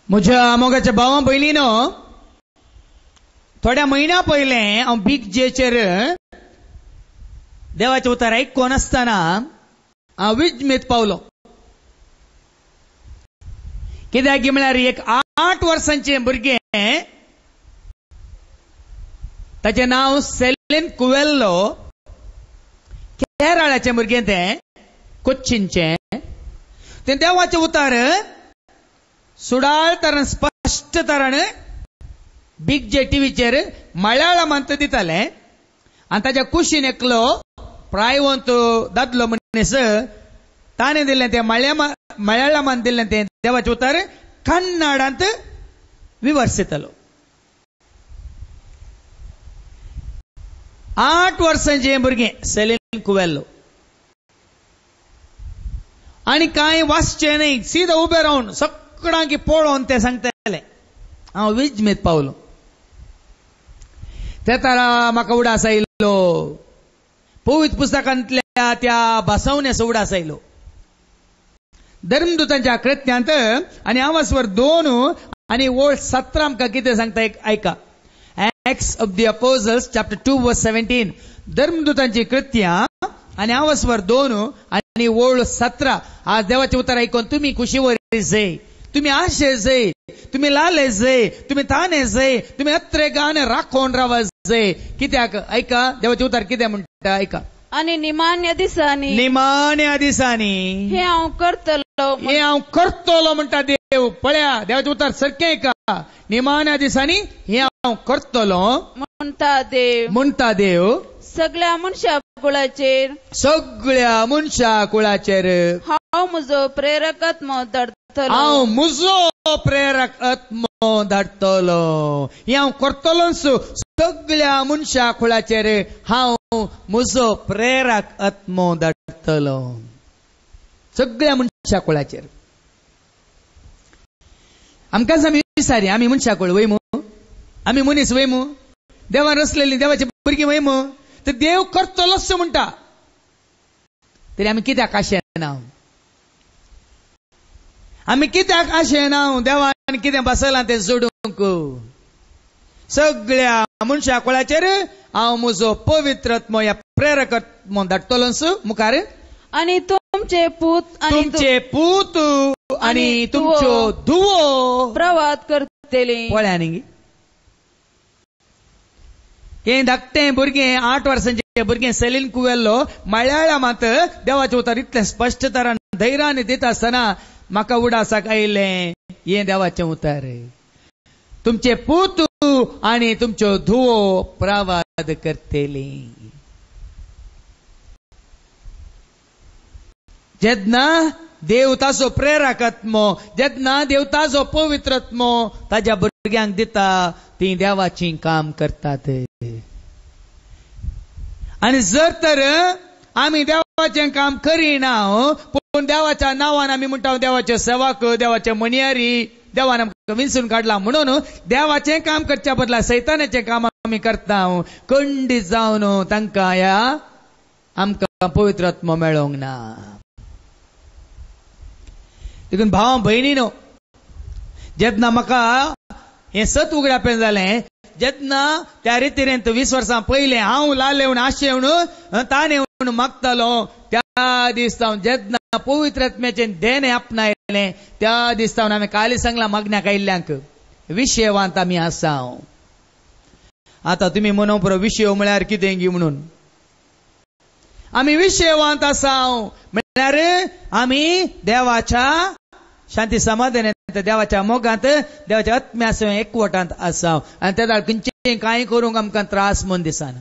म्हज्या मोगाच्या भावा भयणीनो, थोड्या महिन्या पयले हांव बिग जेचेर देवाचे उतार आयकून आसतना हांव विजमेत पावलो. कित्याक म्हळ्यार एक 8 वर्सांचे भुरगें, ताचें नांव सेलिन कुवेल्लो, केरळाचें भुरगें, तें कोच्चीनचें. तें देवाचे उतार सुडाळ तरान स्पश्ट तरान बिग जे टीव्हीचेर मल्याळमांत दिताले. आनी ताच्या कुशीन एकलो प्रायवंत दादलो मनीस ताणें दिल्लें तें मल्याळमांत दिल्लें तें देवाचे उतार कन्नडांत विवर्सितलो. 8 वर्सांचें भुरगें सेलिन कुवेल्लो, आनी कांय वाचचें न्हय, सीदा उबें रावन सगळ्यांक पळोवन तें सांगतालें. हांव विजमेत पावलो. ते तारा म्हाका उडास आयलो, पवित्र पुस्तकांतल्या त्या भासावण्याचो उडास आयलो. धर्मदूतांच्या कृत्यांत आनी आवाजवर 2 आनी ओळ 17 आमकां कितें सांगता आयका. Acts of the Apostles chapter 2 verse 17. धर्मदूतांची कृत्यां आनी आवाजवर 2 आनी ओळ 17. आज देवाचे उतार आयकून तुम्ही खुशीवर जाय, तुम्ही आशे जाय, तुम्ही लाले जाय, तुम्ही ताने जाय, तुम्ही अत्रेगान राखोन रावा जाय. कित्याक ऐका देवाचे उतार कितें म्हणटा ऐका. आणि निमाण्या दिसांनी हे हांव करतलो म्हणटा देव. पळया देवाचे उतार सारकें ऐका. निमाण्या दिसांनी हे हांव करतलो म्हणटा देव. सगळ्या मनशा कुळाचेर हांव म्हजो प्रेरक आत्मो धाडटलो. हे हांव करतलो. सगळ्या मनशा कुळाचेर हांव म्हजो प्रेरक आत्मो धाडटलो. सगळ्या मनशा कुळाचेर. आमकां आमी विचारी, आमी मनशा कुळ वयमू, आमी मनीस वयमू, देवान रचलेली देवाची भुरगीं वयमू, तर देव करतलोच म्हणटा. तरी आमी कित्याक आशेना? आमी कित्याक आशेना? देवान कितें बसलां तें सोडूंक. सगळ्या मनशा कुळाचेर हांव म्हजो पवित्र आत्मो ह्या प्रेरक आत्मो धाडटलोच मुखार. आनी तुमचे पूत आनी तुमच्यो धुवो प्रवाद करतले. पळया न्ही, हे धाकटें भुरगें 8 वर्सांचें भुरगें सेलिन कुवेल्लो मल्याळमांत देवाचें उतार इतलें स्पश्ट तरान धैर्यान दिता आसतना म्हाका उडासाक आयलें हें देवाचें उतार. तुमचे पूत आनी तुमच्यो धुवो प्रवाद करतली. जेन्ना देव ताचो प्रेरक आत्मो, जेन्ना देव ताचो पवित्र आत्मो ताच्या भुरग्यांक दिता, ती देवाची काम करतात. आणि जर तर आमी देवाचें काम करिना, पूण देवाच्या नांवान आमी म्हणटा देवाचे सेवक, देवाचे मणियारी, देवान आमकां विंचून काडला म्हणून देवाचें काम करच्या बदला सैतानाचें काम आमी करता, खंडीत जावन तांकां ह्या आमकां पवित्र आत्मो मेळोंक ना. देखून भावां भयणीनो, जेन्ना म्हाका हें सत उगडापें जालें, जेन्ना त्या रितीन 20 वर्सां पयलें हांव लाले म्हूण आशे म्हूण ताणे म्हूण मागतालो, त्या दिसावन जेन्ना पवित्र आत्म्याचें देणे आपणायलें, त्या दिसावन आमी काली सांगलां मागण्याक आयिल्ल्यांक विशयवांत आमी आसा. आतां तुमी म्हणो पुरो विशय म्हळ्यार कितें गी म्हणून. आमी विशयवांत आसा म्हळ्यार आमी देवाच्या शांती समाधानांत, देवाच्या मोगांत, देवाच्या आत्म्यासो एकवटांत आसा. आनी त्या खंयचें कांय करूंक आमकां त्रास म्हूण दिसना.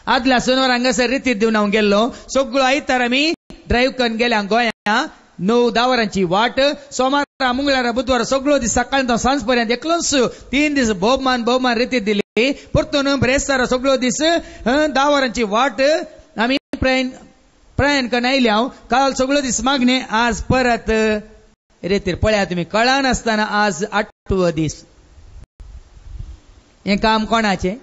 आदल्या सोनवार हांगासर रितीत दिवन हांव गेल्लो. सगळो आयतार आमी ड्रायव्ह करून गेल्या गोंया. 9-10 वरांची वाट. सोमारा, मंगळारा, बुधवार सगळो दीस सकाळी सांज पर्यंत एकलोच 3 दीस भोवमान रितीत दिली. परतून ब्रेस्तारा सगळो दीस 10 वरांची वाट आमी प्रयाण करून आयल्या. काल सगळो दीस मागणे, आज परत रेतीर. पळया तुमी, कळा नासतना आज 8वो दीस. हें काम कोणाचें?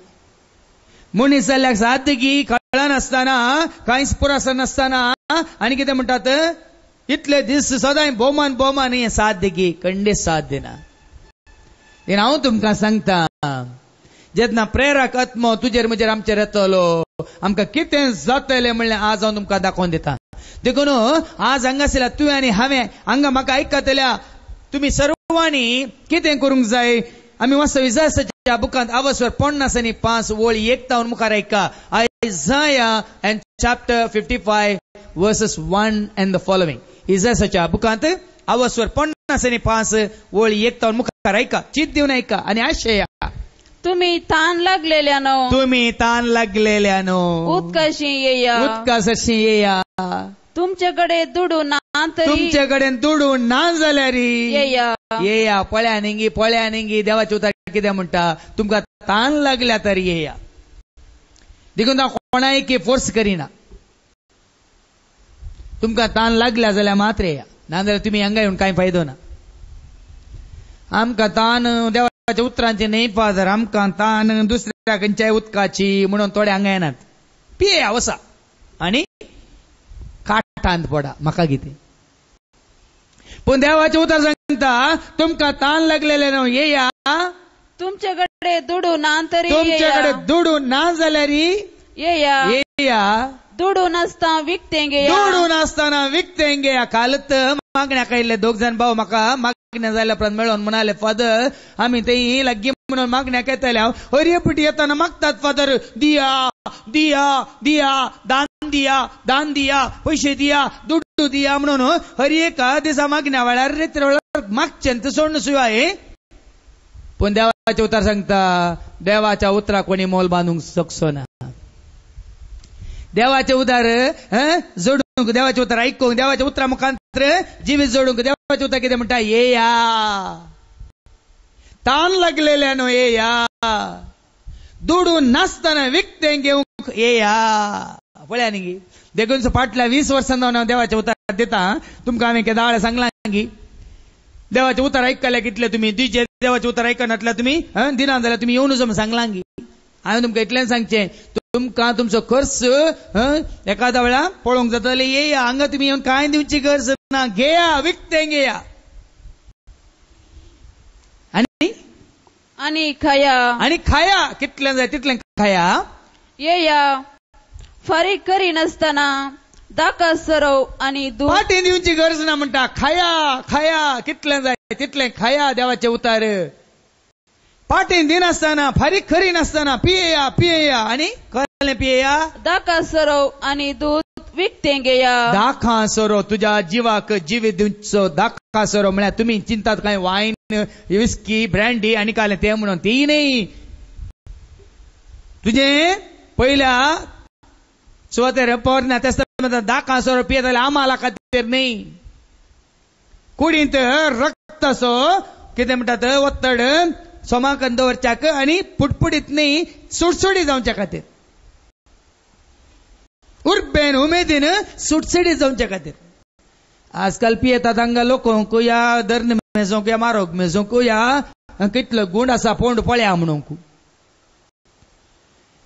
मनीस जाल्ल्याक साद्दगी कळा नासतना, कांयच पुरासर नासतना आनी कितें म्हणटात, इतले दीस सदां भोवमान हे साथ देगी खंडे साथ देना देखून हांव तुमकां सांगता जेन्ना प्रेरक आत्मो तुजेर म्हजेर आमचेर येतलो आमकां कितें जातलें म्हणल्यार आज हांव तुमकां दाखोवन दिता देखून आज हांगासरल्या तुवें आनी हांवें हांगा म्हाका आयकतल्या तुमी सर्वांनी कितें करूंक जाय आमी वाचता इसायाच्या बुकांत आवसवर 50 आनी 5 वळी 1 तावन मुखार आयका Isaiah and chapter 55 verses 1 and the following. इसायाच्या बुकांत आवसवर 50 आनी 5 वळी 1 तावन मुखार आयका चित दिवन आयका आनी आशया तुम्ही ताण लागलेल्यानो उदकाशी येया तुमच्याकडे दुडू ना जाल्यार येया पळ्या निंगी देवाची उतर कितें म्हणटा तुमकां ताण लागल्या तर येया देखून हांव कोणायकी फोर्स करिना तुमकां ताण लागल्या जाल्यार मात्र येया नाजाल्यार तुमी हांगा येवन कांय फायदो ना आमकां ताण देवाच्या उतरांची न्हय फादर आमकां ताण दुसऱ्या खंयच्याय उदकाची म्हणून थोडे हांगा येनात पियेया वसा आनी काठांत पडा म्हाका कितें पूण देवाचें उतर सांगता तुमकां ताण लागलेले न्हू येया तुमच्याकडे दुडू ना जाल्यार येया दुडू नासतना विकतें घेया कालत मागण्याक आयिल्ले 2 जाण भाव म्हाका मागण्या जाल्या उपरांत मेळोन म्हणाले फादर आमी थंय लागी म्हणून मागण्याक येताले हांव हरयपटी येताना मागतात फादर दिया दान दिया पैसे दिया दुडू दिया म्हणून हर एका दिसा मागण्या वेळार रेत्र वेळार मागचें सोडून शिवाय पूण देवाचें उतर सांगता देवाच्या उतराक कोणी मोल बांदूंक शकचो ना देवाचें उतर जोडूंक देवाचें उतर आयकूंक देवाच्या उतरा मुखांतर जिवीत जोडूंक देवाचें उतर कितें म्हणटा येया ताण लागलेल्यानो येया दुडू नासतना विकतें घेवंक येया पळया न्ही देखून फाटल्या 20 वर्सां हांव देवाचें उतर दिता तुमकां हांवें केदां वेळा सांगलां गी देवाचें उतर आयकले कितले तुमी दिजे देवाचें उतर आयकनातल्यार तुमी दिना जाल्यार तुमी येवन वचून सांगलां गी हांवें तुमकां इतलें सांगचें तुमकां तुमचो खर्च एखाद्या वेळा पळोवंक जाता जाल्यार येया हांगा तुमी येवन कांय दिवची गरज ना घेया विकतें घेया आनी खाया कितलें जाय तितलें खाया येया फारीक करिनासतना दाका सरव आनी दूद वाटी दिवची गरज ना म्हणटा खाया कितलें जाय तितलें खाया देवाचें उतर पाटीन दिनासतना फारीक करिनासतना पियेया आनी कसलें पियेया दाका सरव आनी दूद विकतें घेया दाखा सोरो तुज्या जिवाक जिवीत दिवचो दाखा सोरो म्हळ्यार तुमी चिंतात काय वायन विस्की ब्रँडी आनी काय तें म्हणून तेय न्ही तुजें पयल्या सुवातेर पोरना तेस्ता दाखा सोरो पियेत जाल्यार आम्हाला खातीर न्ही कुडींत रक्ताचो कितें म्हणटात वत्तड सोमाकन दवरच्याक आनी पुटपुडीत न्ही सुटसुडी जावच्या खातीर उर्बेन उमेदीन सुटसुडी जावच्या खातीर आजकाल पियेतात हांगा लोक या दर्न मेजोंक या मारोग मेजोंक या कितलो गुण आसा पोंड पळया म्हणूंक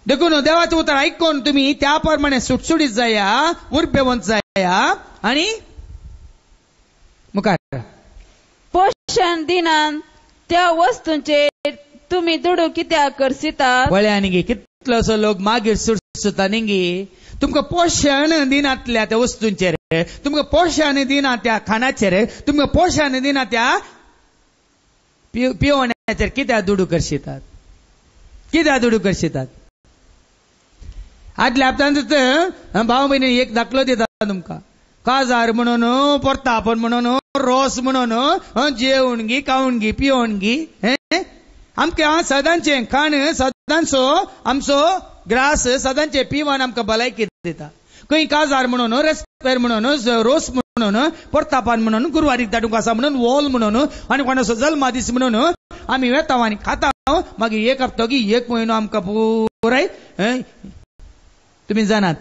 देखून देवाचें उतर आयकून तुमी त्या प्रमाणे सुटसुडीत जाया उर्बेवंत जाया आनी मुखार पोषण दिनान त्या वस्तूंचेर तुमी दुडू कित्याक करसितात पळया न्ही कितलोसो लोक मागीर सुटसुता न्ही तुमकां पोषण दिनातल्या त्या वस्तूंचेर तुमकां पोषण दिना त्या खाणाचेर तुमकां पोषण दिना त्या पिवण्याचेर कित्याक दुडू करशितात आदल्या हप्त्यांत भाव भयणी एक दाखलो दिता तुमकां काजार म्हणून परतापण म्हणून रोस म्हणून जेवण गी खावून गी पिवून गी आमकां सदांचें खाण सदांचो आमचो ग्रास सदांचे पिवन आमकां भलायकी दिता खंय काजार म्हणून रेस्पेर म्हणून रोस म्हणून परतापान म्हणून गुरुवारीक दाटूंक आसा म्हणून वोल म्हणून आनी कोणाचो जल्मा दीस म्हणून आमी वेता आनी खाता मागीर एक हप्तो की एक म्हयनो आमकां पुराय तुमी जाणात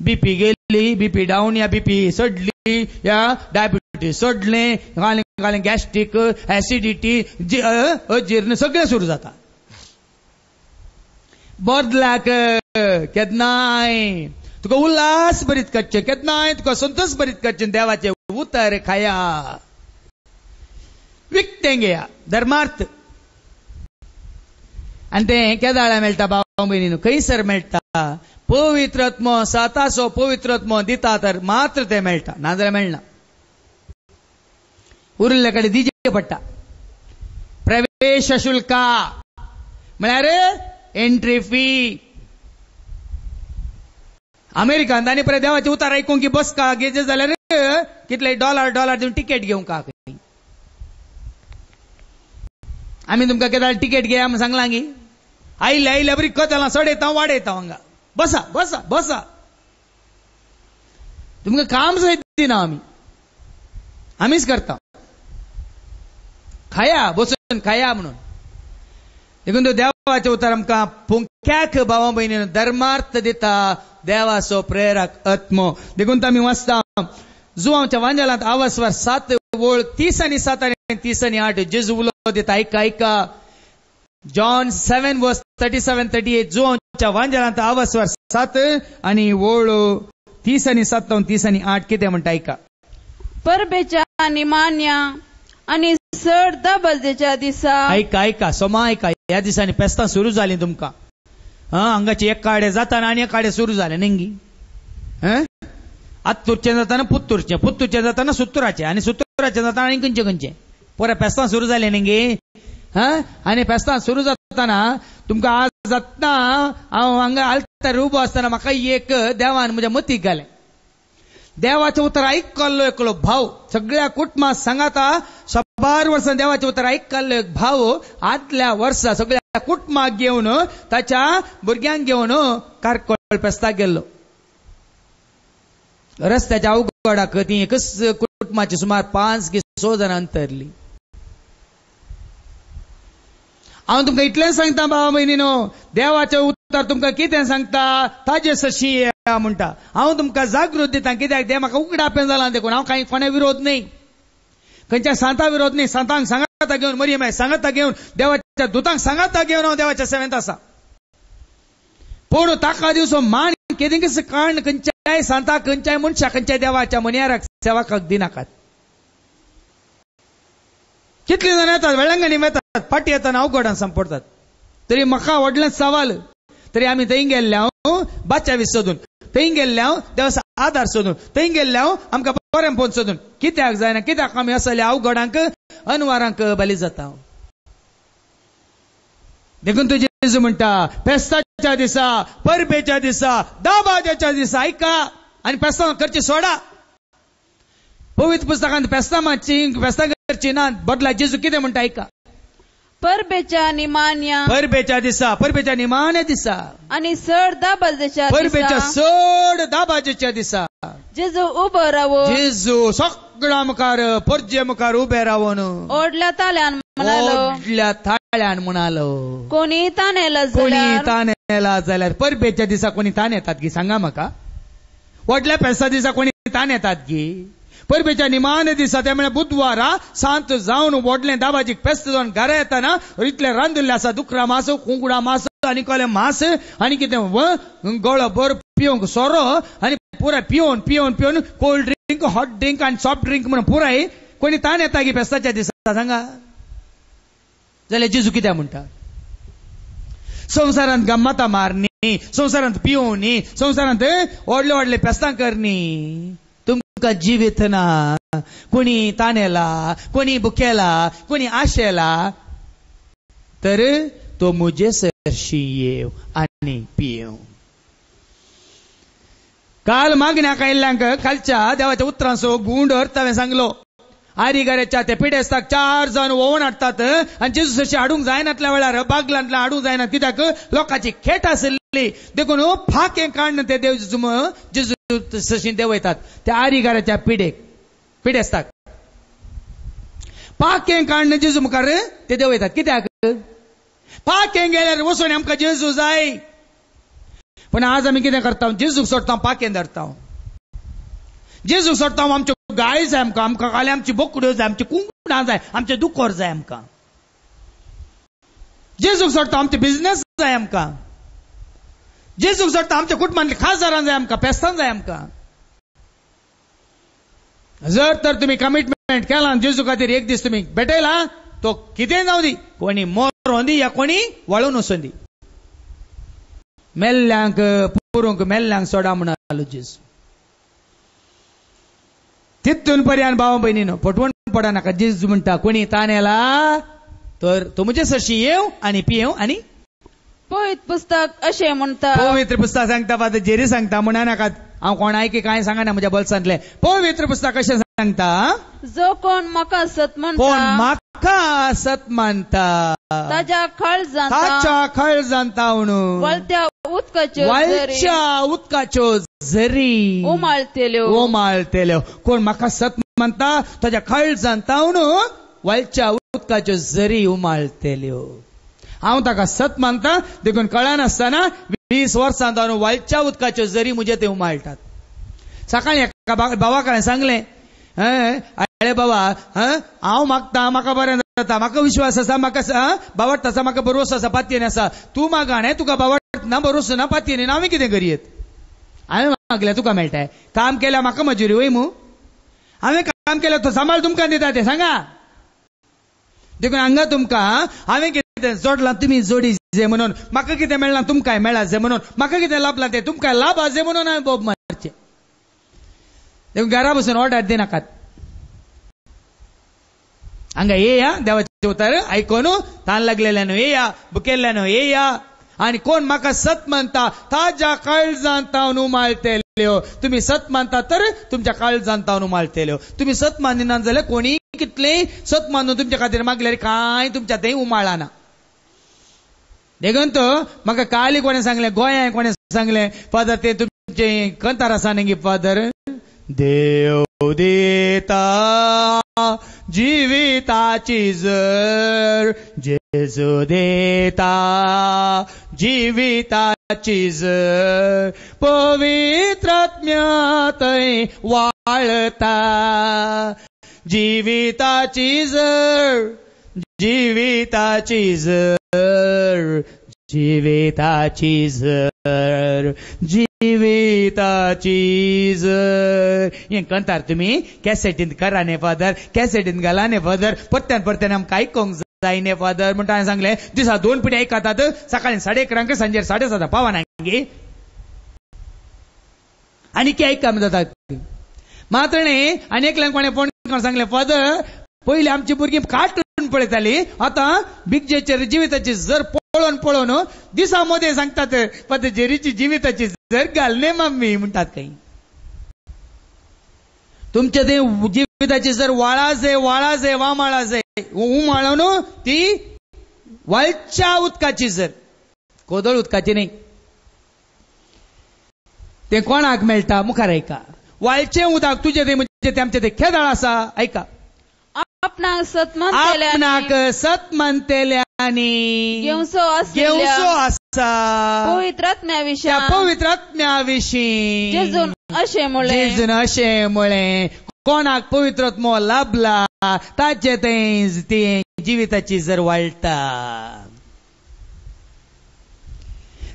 बीपी गेली बीपी डावन या बीपी सडली या डायबिटीज सडलें घालें गॅस्ट्रीक एसिडिटी अजीर्ण सगळें सुरू जाता बदलाक केदनाय तुका उल्हास बरीत करचें केदनाय तुका संतोष बरीत करचें देवाचें उतर खाया विकतें घेया धर्मार्थ आणि ते केदाळा मेळटा भाव भयणीनो खंयसर मेळटा पवित्रत्म सातासो पवित्रत्म दिता तर मात्र ते मेळटा नाजाल्यार मेळना उरले कडेन दिजे पडटा प्रवेश शुल्क म्हळ्यार एंट्री फी अमेरिकान तांणी पळय देवाचे उतार आयकूंक की बसका घेजे जाल्यार कितले डॉलर दिवन तिकेट घेवंक आमी तुमकां केदाळ तिकेट घेया म्हण सांगलां गी आयल्या बरी कतलां सडयता वाडयता हांगा बसा बसा बसा तुमकां काम सहित दिना आमीच करता खाया बसून खाया म्हणून देखून तो देवाचे उतार आमकां पुंख्याक भावा भयणीनो धर्मार्थ दिता देवाचो प्रेरक आत्मो देखून आमी वाचता जुवांच्या वांजलांत आवस्वर 7 वोळ 30 आनी 7 आनी 30 आनी 8 जेजू उलो दिता ऐका जॉन 7 वर्स 37-38 जुवांच्या वांजलांत आवस्वर 7 आनी वोळ 30 आनी 7 30 आनी 8 कितें म्हणटा ऐका परबेच्या निमान्या आनी चड दाबलदेच्या दिसा ऐका सोमा ऐका ह्या दिसांनी पेस्तां सुरू जालीं तुमकां हांगाचे एक काडे जाताना आनी एक काडे सुरू जाले नेंगी आत्तूरचें जाताना पुत्तूरचें जाताना सुत्तुराचें आनी सुत्तुराचें जाताना आनी खंयचें पोरे पेस्तां सुरू जाले नेंगी आनी पेस्तां सुरू जाताना तुमकां आज जातना हांव हांगा आल्तार उबो आसतना म्हाका एक देवान म्हज्या मतीक घालें देवाचें उतर आयकल्लो एकलो भाव सगळ्या कुटुंबाक सांगाता 100 वर्सां देवाचें उतर आयकल्लो एक भाव आदल्या वर्सा सगळ्या कुटुंबाक घेवन ताच्या भुरग्यांक घेवन कारकोळ पेस्ताक गेल्लो रस्त्याच्या अवघडाक ती एकच कुटुंबाची सुमार 5 की 6 जाणां अंतरली हांव तुमकां इतलें सांगता भावा भयणीनो देवाचें उतर तुमकां कितें सांगता ताजे सशी म्हणटा हांव तुमकां जागृत दिता कित्याक ते म्हाका उगडापें जालां देखून हांव कांय कोणा विरोध न्ही खंयच्या सांता विरोध न्ही सांतांक सांगाता घेवन मरियम सांगाता घेवन देवाच्या दुतांक सांगाता घेवन हांव देवाच्या सेवेंत आसा पूण ताका दिवचो मान केदींच काण खंयच्याय सांताक खंयच्याय मनशाक खंयच्याय देवाच्या मनियाराक सेवकाक दिनाकात कितली जाण येतात वेळांगणी येतात फाटी येताना अवघडान संपडतात तरी म्हाका व्हडलें सवाल तरी आमी थंय गेल्ले हांव बाच्या सोदून थंय गेल्ले हांव देवाचो आधार सोदून थंय गेल्ले हांव आमकां बरें पोवन सोदून कित्याक जायना कित्याक आमी असल्या अवघडांक अनवारांक बली जाता देखून तुजे जेजू म्हणटा पेस्ताच्या दिसा परबेच्या दिसा दाबाज्याच्या दिसा ऐका आनी पेस्तां करची सोडा पवित्र पुस्तकांत पेस्तां करची ना बदला जेजू कितें म्हणटा ऐका परबेच्या निमान्या दिसा आनी चड दाबाज्याच्या परबेच्या चड दाबाज्याच्या दिसा जेजू उबो रावो जेजू सगळ्या मुखार परजे मुखार उबे रावून ओडल्या ताळ्यान म्हणालो कोणी तानेला जाल्यार परबेच्या दिसा कोणी तान येतात गी सांगा म्हाका व्हडल्या पेस्ता दिसा कोणी तान येतात गी परबेच्या निमान दिसा ते म्हळ्यार बुधवारा सांत जावन व्हडलें दाबाजीक पेस्त जावन घरा येताना इतले रांदिल्ले आसा दुकरा मास कुंकुडा मास आनी कोले मास आनी कितें गळो भर पिवंक सोरो आनी पुराय पिवन कोल्ड ड्रिंक हॉट ड्रिंक आनी सॉफ्ट ड्रिंक म्हणून पुराय कोणी तान येता गी पेस्ताच्या दिसा सांगा जाल्यार जेजू कित्याक म्हणटा संवसारांत गम्मतां मारनी संवसारांत पिवनी संवसारांत व्हडले पेस्तां करनी तुमकां जिवीत ना कोणी तानेला कोणी भुकेला कोणी आशेला तर तो मुझे सरशी येव आनी पियेव काल मागण्याक आयिल्ल्यांक कालच्या देवाच्या उतरांचो गुंड अर्थ हांवें सांगलो आरिगाऱ्याच्या ते पिडेस्ताक 4 जाण वोवून हाडटात आनी जेजू सशी हाडूंक जायनातल्या वेळार बागलांतल्यान हाडूंक जायना कित्याक लोकांची खेट आसली देखून फाकें काडन ते जेजू सशी देवयतात त्या आरिगाऱ्याच्या पिडेस्ताक फाकें काडन जेजू मुखार ते देवयतात कित्याक फाकें गेल्यार वचून आमकां जेजू जाय पण आज आमी कितें करता जेजूक सोडटा फाकें धरता जेजूक सोडटा आमच्यो गाय जाय आमकां खाली आमची बोकड्यो जाय आमची कुंकडां जाय आमचे दुकोर जाय आमकां जेजूक सोडटा आमचे बिझनेस जाय आमकां जेजूक सोडटा आमच्या कुटुंबांतली खासदारां जाय आमकां पेस्तां जाय आमकां जर तर तुम्ही कमिटमेंट केला जेजू खातीर एक दीस तुम्ही भेटयला तो कितें जाऊ दी कोणी मोरों दी या कोणी वळून वचून दी मेल्ल्यांक पुरूंक मेल्ल्यांक सोडा म्हणालो जेजू तिथून पर्यंत भाव बहिणीनो पटवून पडा नाका जेजू म्हणटा कोणी ताण येला तर तो म्हणजे सरशी येव आणि पियेव आणि पवित्र पुस्तक अशें म्हणटा पवित्र पुस्तक सांगता फादर जेरी सांगता म्हणा नाका हांव कोणाय की काय सांगना म्हज्या बोल्सांतले पवित्र पुस्तक अशें सांगता जो कोण म्हाका सत कोण म्हणटा म्हाका सत मानता ताच्या ताच्या खळ जाणता म्हणून वळत्या उदकाच्यो झरी उमाळतेल्यो कोण म्हाका सत मानता ताच्या खळ जाणता म्हणून वळच्या उदकाच्यो झरी उमाळतेल्यो हांव ताका सत मानता देखून कळनासतना 20 वर्सां जावन वळच्या उदकाच्यो झरी म्हजे ते उमाळटात सकाळी एका भावाकडे सांगलें अरे बाबा हांव मागता म्हाका बरें जाता म्हाका विश्वास आसा म्हाका बावट आसा म्हाका भरोस आसा पातयेन आसा तूं मागाणे तुका बावट ना भरोस ना पातयेन हांवें कितें करीत हांवें मागल्या तुका मेळटाय काम केल्यार म्हाका मजुरी वय मू हांवें काम केल्यार तो सांबाळ तुमकां दिता ते सांगा देखून हांगा तुमकां हांवें कितें जोडलां तुमी जोडी जे म्हणून म्हाका कितें मेळना तुमकांय मेळा जे म्हणून म्हाका कितें लाभलां ते तुमकांय लाभा जे म्हणून हांवें बोब मारचे देखून घरा बसून ऑर्डर दिनाकात हांगा येया देवाचे उतर आयकोन ताण लागलेल्यान येया बुकेल्ल्यान येया आणि कोण म्हाका सत मानता ताच्या काळजांत तावन उमाळतेल्यो तुम्ही सत मानता तर तुमच्या काळजांत तावन उमाळतेल्यो तुम्ही सत मानिना जाल्यार कोणी कितले सत मानून तुमच्या खातीर मागल्यार काय तुमच्या थंय उमाळना देखून तो म्हाका काली कोणें सांगलें गोंयां कोणें सांगलें फादर ते तुमचे कंतार आसा न्ही फादर देव देता जिविताची जर जेजू देता जिविताची जर पवित्र आत्म्या थंय वाळता जिविताची जर जिविताची जर जिविताची जर जिविताची जर हें कंतार तुमी कॅसेटींत करा न्ही फादर कॅसेटींत घाला न्ही फादर परत्यान आमकां आयकोंक जाय न्ही फादर म्हणटा हांवें सांगलें दिसा 2 पिढी आयकतात सकाळी 11:30 सांजेर 7:30 पावाना गे आनी कितें आयका जाता मात्र न्ही आनी एकल्यान कोणें फोन करून सांगलें फादर पयलीं आमची भुरगीं कार्टून पळयतालीं आतां बिगजेचेर जिविताची जर पळोवन दिसा मोदे सांगतात फादर जेरीची जिविताची जर घालने मम्मी म्हणटात काही तुमच्या ते जिविताची जर वाळा जे वामाळा जे उमाळून ती वळच्या उदकाची जर कोदळ उदकाची न्ही ते कोणाक मेळटा मुखार ऐका वाळचें उदक तुजे ते म्हणजे ते आमचे ते खेदाळ आसा ऐका आपणाक सत मानतेल्यांनी घेवसो आसा पवित्र आत्म्याविशीं जेजून अशें म्हळें कोणाक पवित्रत्मो लाभला ताचे ते जिविताची जर वाळटा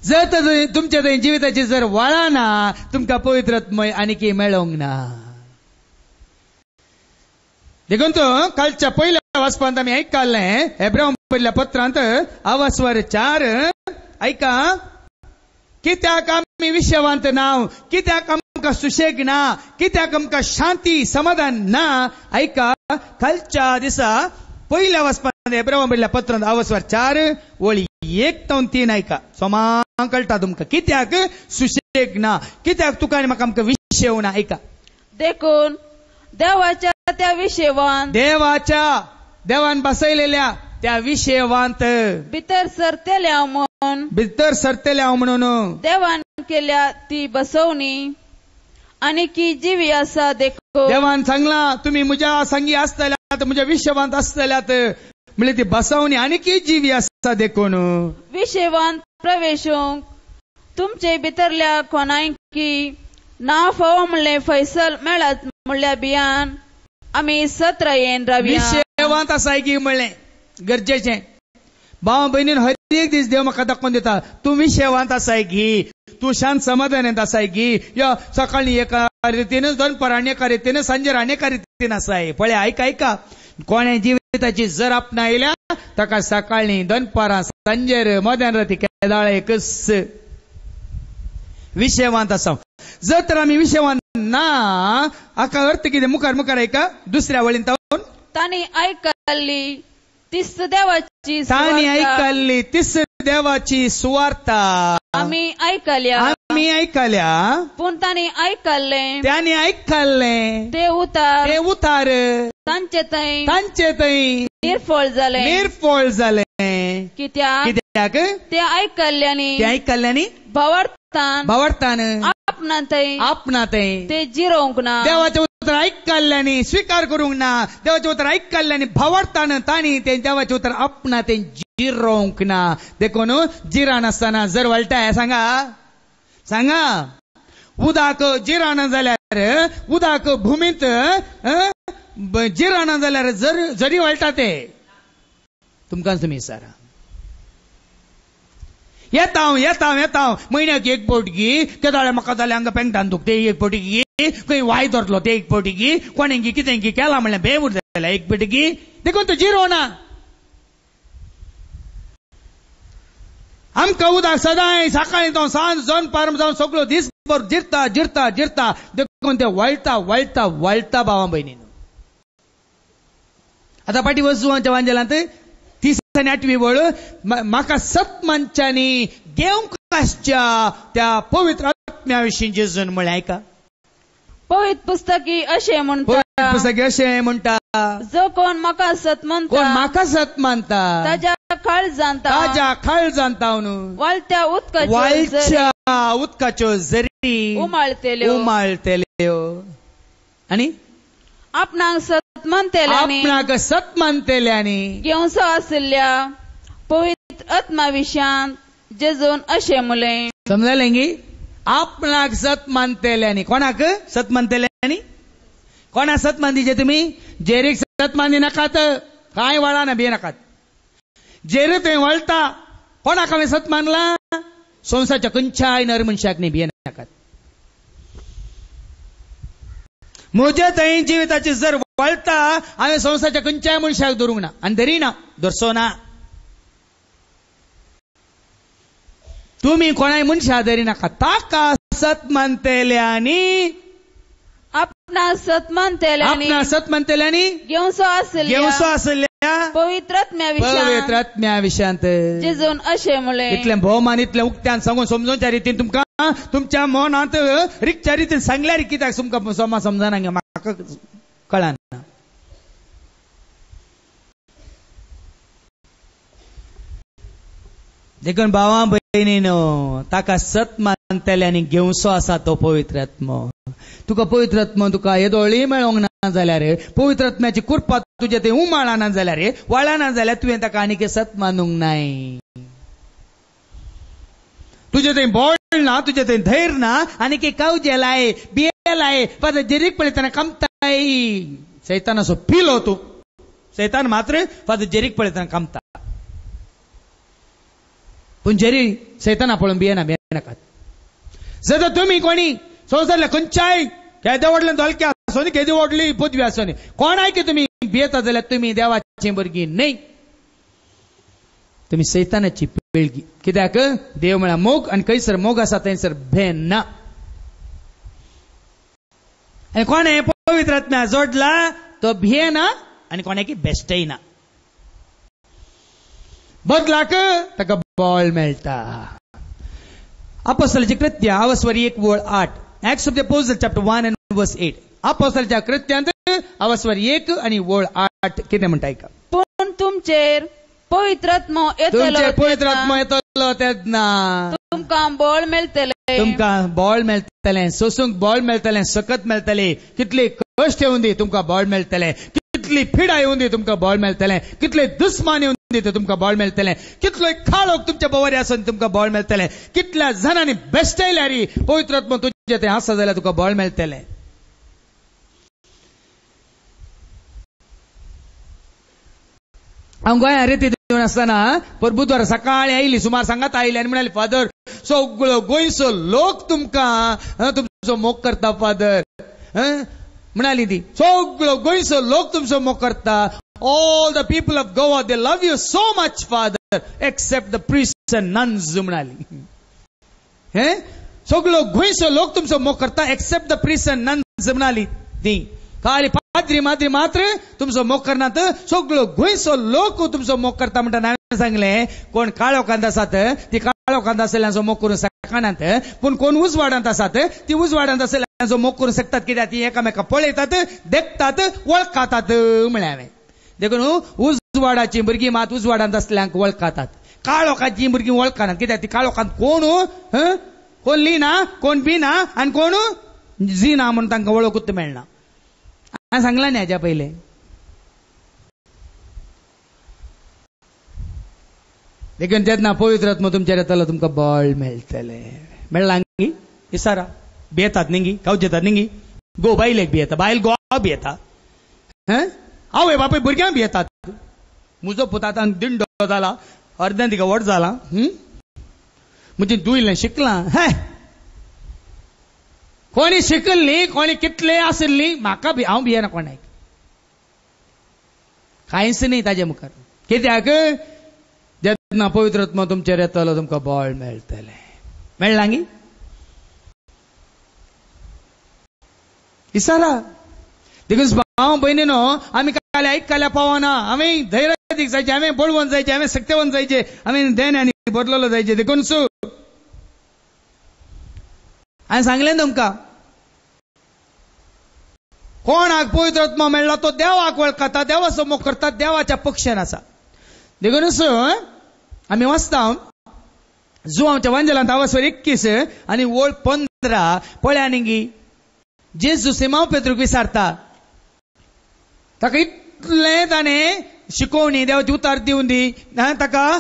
जर तर तुमच्या थंय जिविताची जर वाळना तुमकां पवित्रत्मय आनीक मेळोंक ना देखून तो कालच्या पहिल्या वाचपांत आमी आयकल्लें हेब्रांक बरयल्ल्या पत्रांत आवास्वर 4 ऐका कित्याक आमी विश्वांत नाव कित्याक आमकां सुशेग ना कित्याक आमकां शांती समाधान ना ऐका कालच्या दिसा पहिल्या वाचपांत हेब्रांक बरयल्ल्या पत्रांत आवास्वर 4 वळी 1 ते 3 ऐका सोमां कळटा तुमकां कित्याक सुशेग ना कित्याक तुका आनी म्हाका आमकां विशेव ना ऐका देखून देवाच्या त्या विशेवांत देवान बसयलेल्या त्या विशेवांत भितर सरतेल्या म्हणून देवान केल्या ती बसवणी आणि की जीवी आसा देखो देवान सांगला तुम्ही म्हज्या संगी आसतल्यात म्हज्या विशेवांत आसतल्यात म्हणजे ती बसवणी आणि की जीवी आसा देखून विशेवांत प्रवेशूंक तुमचे भितरल्या कोणायकी ना फावो म्हणले फैसल मेळत म्हणल्या बियान आमी सत्रायेन रावया विशेवांत आसाय की म्हणलें गरजेचें भाव भयणीन हर एक दीस देव म्हाका दाखोवन दिता तूं विशेवांत आसाय की तू शांत समाधानात असाय की या सकाळी एका रीतीनं दनपराने एका रीतीनं संजेराने एका रीतीनं असाय पळे ऐका कोण्या जीविताची जर आपणा आयल्या ताका सकाळी दनपरा संजेर मध्यान राती केदाळे कस विषयवांत असा जर तर आम्ही विषयवांत ना आका अर्थ किती मुखार ऐका दुसऱ्या वळीन तावून तानी ऐकली तीस देवाची देवाची सुवार्ता आम्ही ऐकल्या पण त्याने ऐकले ते उतार तांचे तै निर्फळ झाले कित्याक ते ऐकल्यानी भवडतान आपणात ते जिरोंक ना देवाचे उत्तर ऐकल्यानी स्वीकार करूंक ना देवाचे उत्तर ऐकल्यानी भवडतान तानी ते देवाचे उत्तर आपणा ते जिरोंक ना देखून जिरा नसताना जर वळटाय सांगा उदाक जिराण जाल्यार उदाक भूमीत जिराण जाल्यार जरी वळटा ते तुमकां तुमी सारा येता महिन्याक एक पोटगी केदाळे म्हाका जाल्यार हांगा पेंगटान दुखते एक पोटगी खंय वाय धरलो ते एक पोटगी कोणेंगी कितेंगी केला म्हणल्यार बेवूर जाल्यार एक पोटगी देखून तो जिरो ना आमकां उदक सदांय सकाळी तो सांज दनपार जावन सगळो दीसभर जिरता देखून ते वळटा भावां भयणीनो आता पाटी वस्तूंच्या वांजेलांत 30 आणि 8वी वळ म्हाका सतमंचांनी घेवंक आसच्या त्या पवित्र आत्म्याविशीं जेजून म्हळें ऐका पवित्र पुस्तकी अशें म्हणटा जो कोण म्हाका सत मानता ताज्या काळजांत वाळत्या उदकाच्यो झरी उमाळतेल्यो आणि आपणाक सत मानतेल्यांनी घेवंसो आशिल्ल्या पवित्र आत्म्याविशांत जेजून अशें म्हळें समजलें गी आपणाक सत मानतेल्यांनी कोणाक सत मानतेल्यांनी कोणा सत मानदीचे तुमी जेरीक सत मानी नाकात कांय वळाना भिये नाकात जेर थंय वळटा कोणाक हांवें सत मानला संवसाच्या खंयच्याय नर मनशाक न्ही भिये नाकात म्हज्या थंय जिविताची जर वळटा हांवें संवसाच्या खंयच्याय मनशाक धरूंक ना आनी धरिना धरचो ना तुमी कोणाय मनशा धरिनाका ताका सत मानतेल्यांनी आपणा सत मानतेल्यांनी घेवंसो आशिल्ल्या पवित्र आत्म्याविशांत जेजून अशें म्हळें इतलें भोवमान इतलें उक्त्यान सांगून समजोवच्या रितीन तुमकां तुमच्या मनांत रिकच्या रितीन सांगल्यार कित्याक तुमकां समजना म्हाका कळना देखून भावां भयणीनो ताका सत मानतेल्यांनी घेवंसो आसा तो पवित्र आत्मो तुका पवित्र आत्मो तुका येदोळी मेळोंक ना जाल्यार पवित्र आत्म्याची कृपा तुजे थंय उमाळना जाल्यार वळना जाल्यार तुवें ताका आनीक सत मानूंक नाय तुजे थंय बळ ना तुजे थंय धैर्य ना आनीक कावजे लाय बिये लाय फादर जेरीक पळयतना कामताय सैतानाचो पिलो तूं सैतान मात्र फादर जेरीक पळयतना कामता पूण जेरी सैताना पळोवन भियेनाकात जर तुमी कोणी संवसारल्या खंयच्याय केदे व्हडले धोलके आसो न्ही केदी व्हडली पदवी आसो न्ही कोणाय की तुमी भियेता जाल्यार तुमी देवाची भुरगीं न्ही तुमी सैतानाची पिळगी कित्याक देव म्हळ्यार मोग आनी खंयसर मोग आसा थंयसर भेन ना आनी कोणे पवित्र आत्म्या जोडला तो भियेना आनी कोणाकी बेश्टय ना बदलाक ताका बळ मेळटा अपोस्तलाची कृत्या अवस्वरी 1:8 Acts of the Apostles chapter 1 and verse 8 अपोस्तलाच्या कृत्यांत अवस्वरी 1 आणि 8 कितें म्हणटा ऐका पूण तुमचेर पवित्र आत्मो येतलो तेन्ना तुमकां बळ मेळटलें सोसूंक बळ मेळटलें सकत मेळटलें कितले कश्ट येवं दी तुमकां बळ मेळटलें कितली पिडा येवं दी तुमकां बळ मेळटलें कितले दुस्मान येवं दी तुमकां बळ मेळटलें कितलोय खाळोक तुमच्या बवरी आसून तुमकां बळ मेळटलें कितल्या जणांनी बेश्टयल्यार पवित्र आत्मो तुजे थंय आसा जाल्यार तुका बळ मेळटलें हांव गोंया रेती दिवन आसतना पर बुधवार सकाळी आयली सुमार सांगात आयली आनी म्हणाली फादर सगळो गोंयचो लोक तुमकां तुमचो मोग करता फादर म्हणाली ती सगळो गोंयचो लोक तुमचो मोग करता all the people of Goa they love you so much father except the priests and nuns म्हणाली सगळो गोंयचो लोक तुमचो मोग करता except the priests and nuns म्हणाली ती खाली पाद्री माद्री मात्र तुमचो मोग करनात सगळो गोंयचो लोक तुमचो मोग करता म्हणटा हांवें सांगलें कोण काळो कांदा आसात ती काळो कांदा आसलेल्यांचो मोग करूंक शकनात पूण कोण उजवाडांत आसात ती उजवाडांत आसलेल्यांचो मोग करूंक शकतात कित्याक ती एकामेका पळयतात देखतात वळखातात म्हळें हांवें देखून उजवाडाची भुरगीं मात उजवाडांत आसल्यांक वळखातात काळोखाची भुरगीं वळखनात कित्याक ती काळोखांत कोण लिना कोण बिना आनी कोण जिना म्हणून तांकां वळखूच मेळना हांवें सांगलां न्ही हाज्या पयलें देखून जेन्ना पवित्र आत्मा तुमचेर येतलो तुमकां बळ मेळटलें मेळ्ळां न्ही इसारा भियेतात न्ही कावच येतात न्ही गो बायलेक भियेता बायल गोवा भियेता आवय बापूय भुरग्यांक भियेतात म्हजो पूत आतां दिंडो जाला अर्द्यान तिका व्हड जाला म्हणजे तूं इल्लें शिकलां कोणी शिकल्ली कोणी कितले आसली म्हाका हांव भियेना कोणाक कांयच न्ही ताजे मुखार कित्याक जेन्ना पवित्र आत्मा तुमचेर येतलो तुमकां बळ मेळटलें मेळ्ळां न्ही इसारा देखून भाव भयणीनो आमी काल्या आयकल्या पावना आमी धैर्य जायचे आमी बळवंत जायचे आमी सत्यवंत जायचे आमी देण्यानी बदललो जायचे देखून हांवें सांगलें तुमकां कोणाक पवित्र आत्मा मेळ्ळा तो देवाक वळखता देवाचो मोग करता देवाच्या पक्षान आसा देखून आमी वाचता जुवांच्या वांजेलांत आवाजवर 21 आनी ओळ 15 पळया न्ही जेजू सिमांव पेद्रूक विचारता ताका इतलें ताणें शिकोवणी देवाची उतार दिवन दी ताका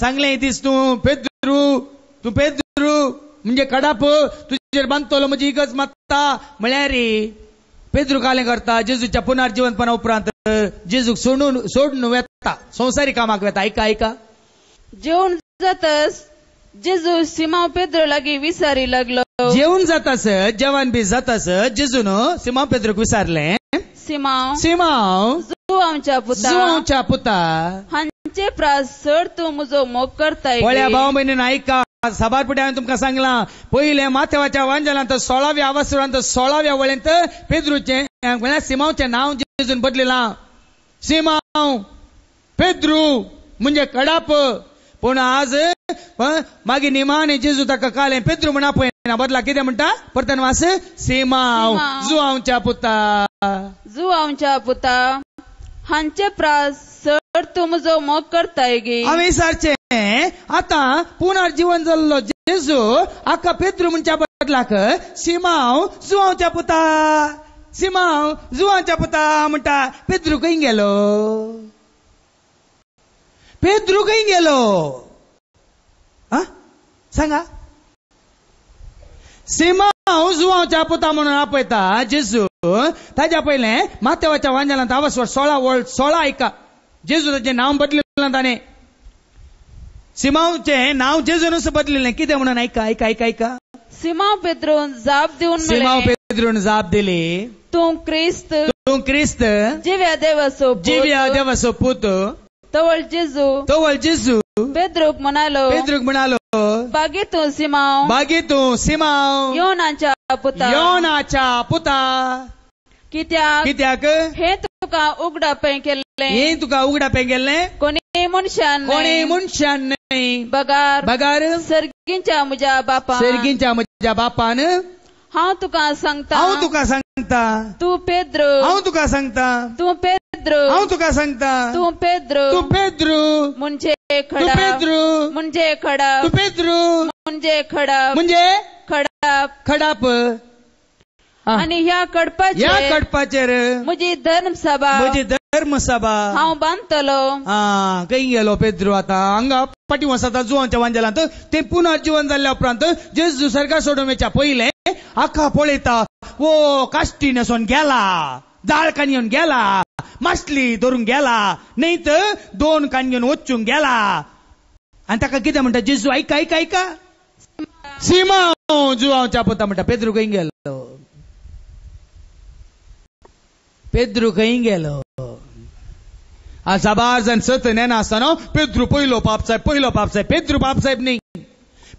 सांगलें दीस तूं पेद्रू म्हणजे कडाप तुजेर बांदतलो म्हजी इगज मात्ता म्हळ्यार पेद्रू कालें करता जेजूच्या पुनर्जीवनपणा उपरांत जेजूक सोडून वेता संवसारी कामाक वेता ऐका जेवण जातास जेजू सिमांव पेद्रू लागीं विचारी लागलो जेवण जातास जेवण बी जातास जेजून सिमांव पेद्रूक विचारलें सिमांव जुवांच्या पुता हांचे प्रास चड तूं म्हजो मोग करताय पळया भाव भयणीन ऐका साबार पुढे हांवें तुमकां सांगलां पयले माथेवाच्या वांजेलांत 16व्या आवासुरांत 16व्या वळेंत पेद्रूचें म्हळ्यार सिमांवचें नांव जेजून बदलिलां सिमांव पेद्रू म्हणजे कडाप पूण आज मागीर निमाणे जेजू ताका कालें पेद्रू म्हणा पळय बदला कितें म्हणटा परतन वास सिमांव जुवांच्या पुता हांचे प्रास चड तूं म्हजो मोग करताय गे हांवें विचारचें आतां पुनर्जीवन जाल्लो जेजू आका पेद्रू म्हणच्या बदलाक सिमांव जुवांच्या पुता म्हणटा पेद्रू खंय गेलो सांगा सिमांव जुवांच्या पुता म्हणून आपयता जेजू ताच्या पयलें माथेवाच्या वांजेलांत आवासवर 16 ऐका जेजू ताचें नांव बदलिल्लें ताणें सिमांवचें नांव जेजूनच बदलिल्लें कितें म्हणून ऐका सिमांव पेद्रून जाप दिली तूं क्रिस्त जिव्या देवाचो पूत तवळ जेजू पेद्रूक म्हणालो बागे तूं सिमांव योनाच्या पुता कित्याक हे तुका उगडापें केल्लें कोणी मनशान न्हय बगार सर्गींच्या म्हज्या बापान हांव तुका सांगता तूं पेद्रू म्हणजे खडाप आणि ह्या कडपाचेर म्हजी धर्मसभा हांव बांदतलो खंय गेलो पेद्रू आतां हांगा पाटी वचता जुवांच्या वांजेलांत ते पुनर्जीवन जाल्ल्या उपरांत जेजू सर्गा सोडून वयच्या पयलें आख्खा पळयता काश्टी न्हेसोन गेला जाळ काणयोन गेला मासली धरून गेला न्ही तर 2 काणयोन वचूंक गेला आनी ताका कितें म्हणटा जेजू ऐका सिमांव जुवांवच्या पुता म्हणटा पेद्रू खंय गेलो पेद्रू खंय गेलो आज साबार जण सत नेना आसतना पेद्रू पयलो पाप साहेब पेद्रू पाप साहेब न्ही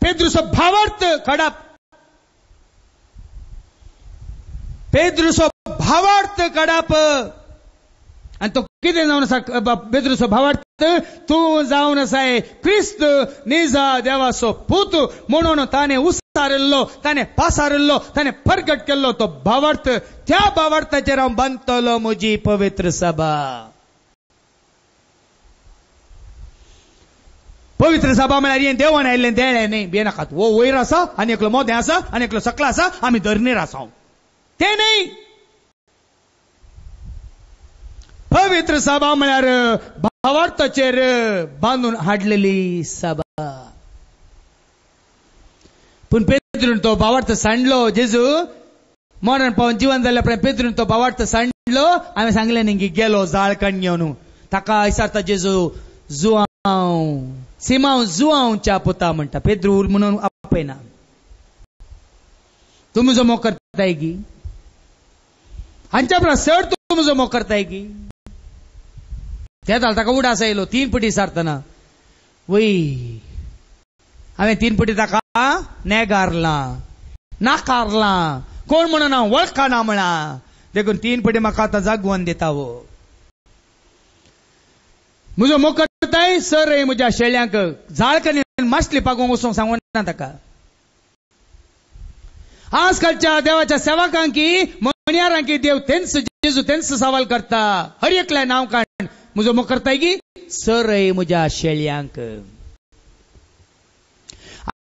पेद्रूचो भावार्थ काडप पेद्रूचो भावार्थ काडप आणि तो कितें जावन आसा पेद्रूचो भावार्थ तूं जावन आसाय क्रिस्त निजा देवाचो पूत म्हणून ताणें उसारिल्लो ताणें पासारिल्लो ताणें प्रगट केल्लो तो भावार्थ त्या भावार्थाचेर हांव बांदतलो म्हजी पवित्र सभा पवित्र सभा म्हळ्यार हें देवान आयिल्लें देळें न्ही बेनाकात वो वयर आसा आनी एकलो मोदें आसा आनी एकलो सकला आसा आमी धरणीर आसा तें न्ही पवित्र सभा म्हळ्यार भावार्थाचेर बांदून हाडलेली सभा पूण पेद्रून तो भावार्थ सांडलो जेजू मरण पावन जिवन जाल्या उपरांत पेद्रून तो भावार्थ सांडलो हांवें सांगलें न्ही गेलो जाळ काडून घेवन ताका विचारता जेजू जुवांव सिमांव जुवांवच्या पुता म्हणटा पेद्रू म्हणून आपयना तूं म्हजो मोग करताय गी हांच्या परस चड तूं म्हजो मोग करताय गी त्या ताका उडास आयलो 3 पटी सारतना वय हांवें 3 पटी ताका नेगारलां नाकारलां कोण म्हणून हांव वळखना म्हणा देखून 3 पटी म्हाका आतां जागवण दिता वो म्हजो मोग करताय सर रे म्हज्या शेळ्यांक झाळकणी मासली पागोवंक वचूंक सांगना ताका आज कालच्या देवाच्या सेवकांकी मणियारांकी देव तेंच जेजू तेंच सवाल करता हर एकल्या नांव काढ म्हजो मोग करताय की सर रे म्हज्या शेळ्यांक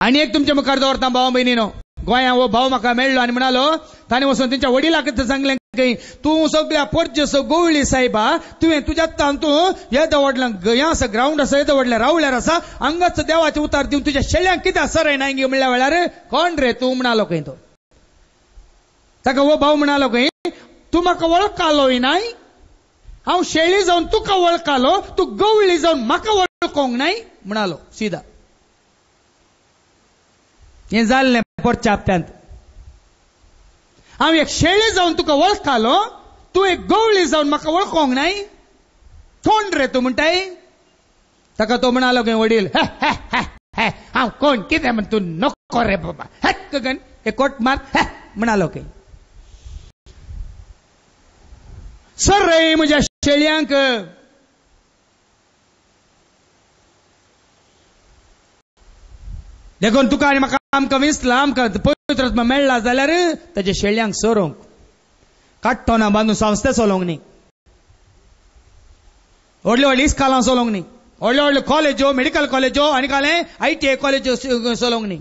आनी एक तुमच्या मुखार दवरता भाव भयणीनो गोंया हो भाव म्हाका मेळ्ळो आनी म्हणालो ताणें वचून तेंच्या वडिलाक सांगलें की तूं सगळ्या पोरजेचो गोवळी सायबा तुवें तुज्या तूं येद व्हडलें हें आसा ग्रावंड आसा येद व्हडलें रावल्यार आसा हांगाच देवाचें उतार दिवन तुज्या शेळ्यांक कित्याक सर नाय गे म्हणल्या वेळार कोण रे तूं म्हणालो खंय तो ताका हो भाव म्हणालो खंय तूं म्हाका वळखालोय नाय हांव शेळी जावन तुका वळखालो तूं गवळी जावन म्हाका वळखोंक नाय म्हणालो सीधा हें जाल्लें पोरच्या हप्त्यांत हांव एक शेळी जावन तुका वळखालो तूं एक गवळी जावन म्हाका वळखोंक नाय कोण रे तूं म्हणटाय ताका तो म्हणालो खंय वडील हांव कोण कितें म्हण तूं नोको रे बाबा हेक गन एक कोट मार म्हणालो खंय सर रे म्हज्या शेळ्यांक देखून तुका आनी म्हाका आमकां विसला आमकां पवित्र आत्मा मेळ्ळा जाल्यार ताच्या शेळ्यांक सोरोंक काट्टोना बांदून संस्थे चलोवंक न्ही व्हडले व्हडले इस्कालां चलोवंक न्ही व्हडले व्हडले कॉलेजो मेडिकल कॉलेजो आनी कालें ITI कॉलेजो चलोवंक न्ही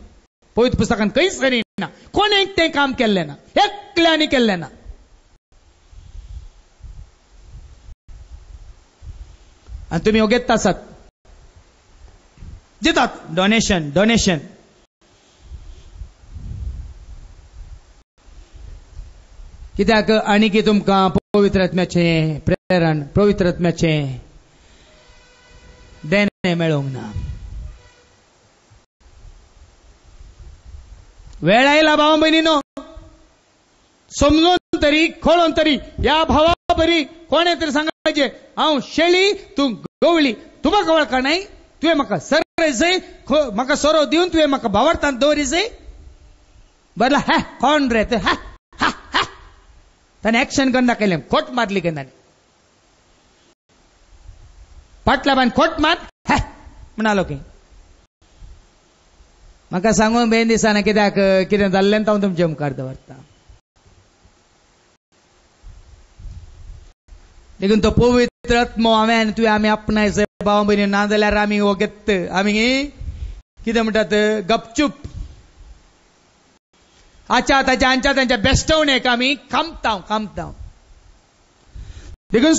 पवित्र पुस्तकांत खंयच ना कोणेंय तें काम केल्लें ना एकल्यानी केल्लें ना आनी तुमी ओगेत आसात दितात डोनेशन कित्याक आनी की तुमकां पवित्र आत्म्याचें प्रेरण पवित्र आत्म्याचें देणें मेळोंक ना वेळ आयला भाव भयणीनो समजून तरी कळोवन तरी या भावा बरी कोणे तरी सांगायचे हांव शेळी तूं गवळी तूं म्हाका वळखा नाय तुवें म्हाका सरयचय म्हाका सोरो दिवन तुवें म्हाका भावार्थांत दवरिचय बरला हे कोण रे ते ताणें एक्शन करून दाखयलें खोट मारली केन्ना फाटल्या बान खोट मार म्हणालो की म्हाका सांगून बेन दिसाना कित्याक कितें जाल्लें हांव तुमच्या मुखार दवरता देखून तो पवित्र आत्मो हांवें तुवें आमी आपणायचो भाव भयणी ना जाल्यार आमी हो घेत आमी कितें म्हणटात गपचूप आच्या ताच्या आंच्या तांच्या बेश्टवणेक आमी कामतांव देखून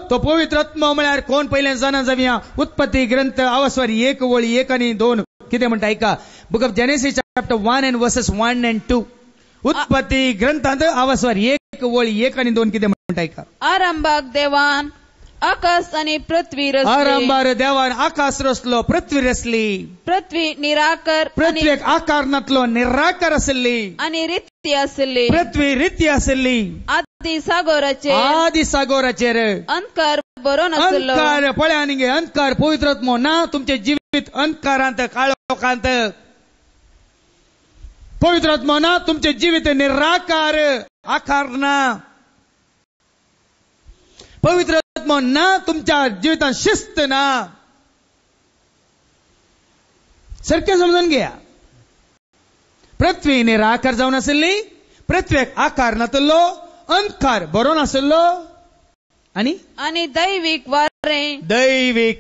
तो पवित्र आत्मो म्हळ्यार कोण पयलें जाणा जावया उत्पत्ती ग्रंथ अवस्वर 1 वळी 1 आनी 2 कितें म्हणटा ऐका book of genesis chapter 1 and verses 1 and 2 उत्पत्ती ग्रंथांत अवस्वर 1 वळी 1 आनी 2 कितें म्हणटा ऐका आरंभाक देवान आकाश आणि पृथ्वी रचली आरंभार देवान आकाश रचलो पृथ्वी रचली पृथ्वी निराकार प्रत्येक आकारणातलो निराकार आसली आणि रिती आसली पृथ्वी रिती आसली आदी सागराचेर आदि सागराचेर अंधकार बरो नासलो अंधकार पळय आनी गे अंधकार पवित्र आत्मो ना तुमचे जिवीत अंधकारांत काळोखांत पवित्र आत्मो ना तुमचे जिवीत निराकार आकार ना पवित्र आत्मो ना तुमच्या जिवितांत शिस्त ना सारखे समजून घ्या पृथ्वी निराकार जावन आसली प्रत्येक आकार नासलो अंधकार बरो नासलो आणि दैविक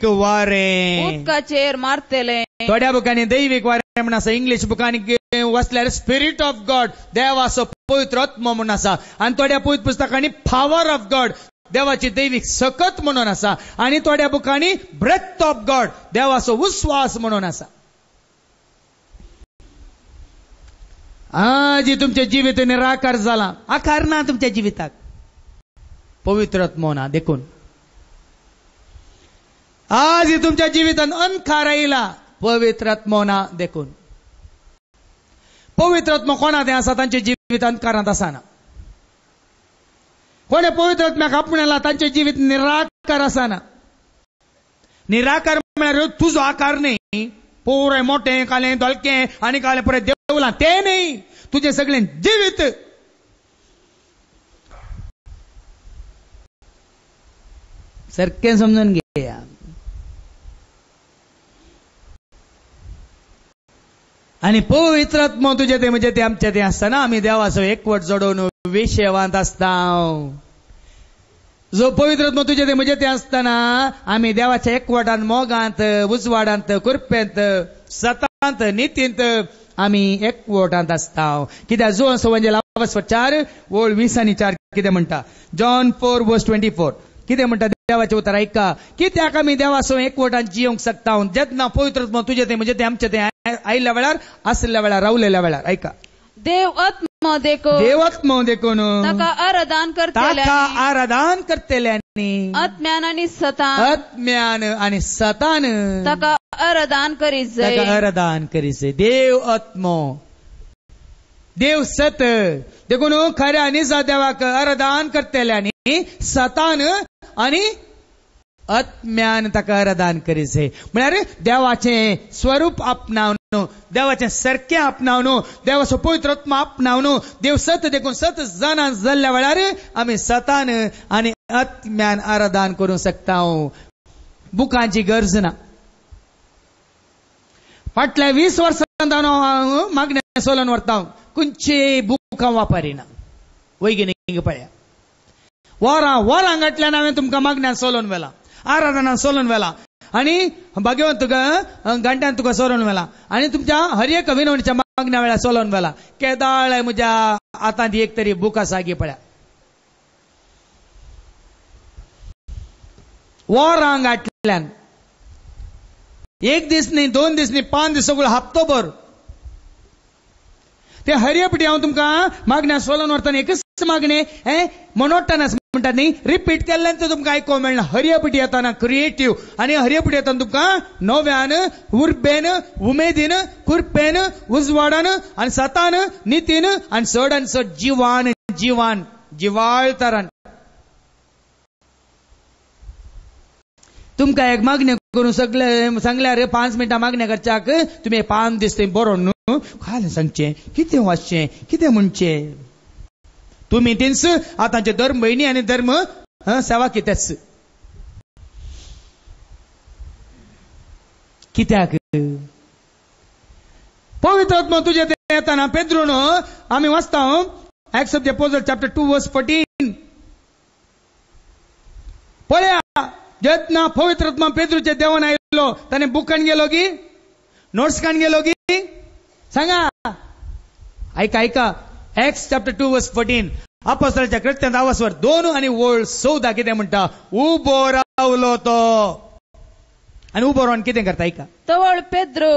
वारे उदकाचेर मारतले थोड्या बुकांनी दैविक वारे म्हणून आसा इंग्लिश बुकांनी वाचल्यार स्पिरिट ऑफ गॉड देवाचो पवित्र आत्मो म्हणून आसा आणि थोड्या पवित्र पुस्तकांनी पॉवर ऑफ गॉड देवाची दैविक सकत म्हणून आसा आणि थोड्या बुकांनी ब्रेथ ऑफ गॉड देवाचो उस्वास म्हणून आसा आज तुमचे जिवीत निराकार जाला आकार ना तुमच्या जिविताक पवित्र आत्मो ना देखून आज तुमच्या जिवितांत अंधकार आयला पवित्र आत्मो ना देखून पवित्र आत्मो कोणाक आसा तांचे जिवीत अंधकारांत आसाना कोणे पवित्र आत्म्याक आपणाला तांचे जिवीत निराकार आसाना निराकार म्हळ्यार तुजो आकार न्ही पुरे मोठे काले दोलके आनी काले पुरे देवलां ते न्ही तुझे सगळे जिवीत सारखे समजून घे आणि पवित्र आत्मो तुझे ते म्हणजे ते आमचे ते असताना आम्ही देवाचो एकवट जोडून विशेवांत असता जो पवित्र आत्मो तुझे ते म्हणजे ते असताना आम्ही देवाच्या एकवटांत मोगांत उजवाडांत कुरपेंत सतांत नितींत आम्ही एकवटांत असता कित्याक जो असो म्हणजे लावस 4 ओळ 20 आणि 4 कितें म्हणटा जॉन 4:24 कितें म्हणटा देवाचे उतर ऐका कित्याक आमी देवाचो एकवटान जियोंक शकता जेन्ना पवित्र आत्मो तुझे ते म्हणजे ते आमचे ते आयल्या वेळार असल्या वेळार रावलेल्या वेळार ऐका देव आत्मो देखून ताका आराधन करतेल्यांनी आत्म्यान आनी सतान ताका आराधन करीसे देव आत्मो देव सत देखून खऱ्या आणि देवाक आराधन करतेल्यांनी सतान आणि आत्म्यान ताका आराधन करीसे म्हळ्यार देवाचे स्वरूप आपणावन देवाचे सारखे आपणावन देवाचो पवित्र आत्मा आपणावन देव सत देखून सत जाणां जाल्ल्या वेळार आमी सतान आनी आत्म्यान आराधन करूंक शकता बुकांची गरज ना फाटल्या 20 वर्सांत हांव मागण्या सोलन व्हरता खंयचे बुकां वापरिना वैगिनीक पळया वरां घातल्यान हांवें तुमकां मागण्यान सोलोवन व्हेला आराधनान सोलोवन व्हेला आनी भाग्यवंत तुका घंट्यान तुका सोलोवन व्हेला आनी तुमच्या हर एक विनवणीच्या मागण्या वेळार सोलोवन व्हेला केदाळ म्हज्या हातांत एक तरी बूक आसा गे पळया वरां घातल्यान 1 दीस न्ही 2 दीस न्ही 5 दीस सगळो हप्तोभर ते हरियपटी हांव तुमकां मागण्या सोलोवन व्हरतना एकच मागणे मोनोटनस म्हणटात न्ही रिपीट केल्ल्यान ते तुमकां आयकोंक मेळना हरियपटी येताना क्रिएटिव्ह आनी हरियपटी येताना तुमकां नव्यान उर्बेन उमेदीन कुरपेन उजवाडान आनी सतान नितीन आनी चड जिवान जिवाळतरान तुमकां एक मागण्यो करून सगळे सांगल्यार 5 मिनटां मागण्या करच्याक तुमी 5 दीस थंय बरो न्हू खालें सांगचें कितें वाचचें कितें म्हणचें तुम्ही तेच आतांचे धर्म बहिणी आणि धर्म सेवा कितेच कित्याक पवित्र आत्मा तुझे येताना पेद्रून आम्ही वाचता acts of the apostle chapter 2:14 पळया जेन्ना पवित्र आत्मा पेद्रूचे देवान आयलो ताणे बुकान गेलो की नोट्स कान गेलो की सांगा ऐका Acts chapter 2:14 अपोस्तलाच्या कृत्यांत आवाजवर 2 आणि ओळ 14 कितें म्हणटा उबो रावलो तो आणि उबो रावन कितें करता ऐका तवळ पेद्रू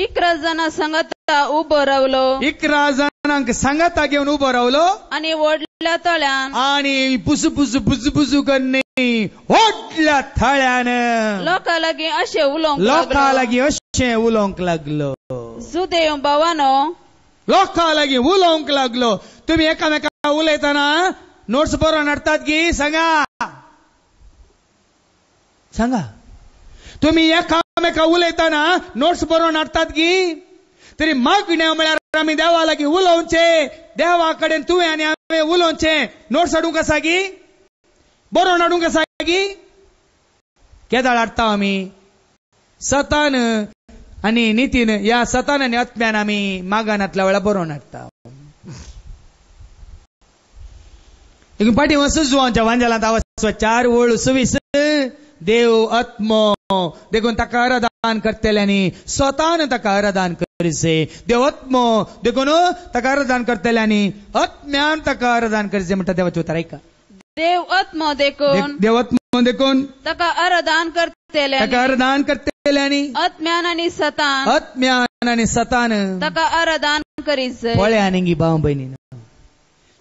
11 जाणां सांगता उबो रावलो 11 जाणांक सांगता घेवन उबो रावलो आणि वडल्या तळ्यान आणि बुजू करणे व्हडल्या थळ्यानं लोका लागीं अशें उलोवंक लोकां लागीं अशें उलोवंक लागलो. जुदेव भावानो, लोकां लागीं उलोवंक लागलो. तुम्ही एकामेका उलयतना नोट्स बरोवन हाडटात की सांगा सांगा. तुम्ही एकामेका उलयतना नोट्स बरोवन हाडटात की तरी मागण्या म्हळ्यार आमी देवा लागीं उलोवचे, देवा कडेन तुवें आनी हांवें उलोवचे. नोट्स हाडूंक आसा की बरोवन हाडूंक आसा की केदाळ हाडटा आमी सतान आनी नितीन ह्या सतान आनी आत्म्यान आमी मागानांतल्या वेळा बरोवन हाडटा. एक पाठी सुजवांच्या वांजलांत आवाज 4 वळ 26 देव आत्मो देखून ताका आराधन करतल्यांनी स्वतान ताका आराधन करीसे. देव आत्मो देखून ताका आराधन करतल्यांनी आत्म्यान ताका आराधन करीसे म्हणटा देवाचें उतर ऐका. देव आत्मो देखून देव आत्मो देखून ताका आराधन करतल्यांनी आत्म्यान आनी सतान ताका आराधन करीसे. पळया न्ही भाव भयणी,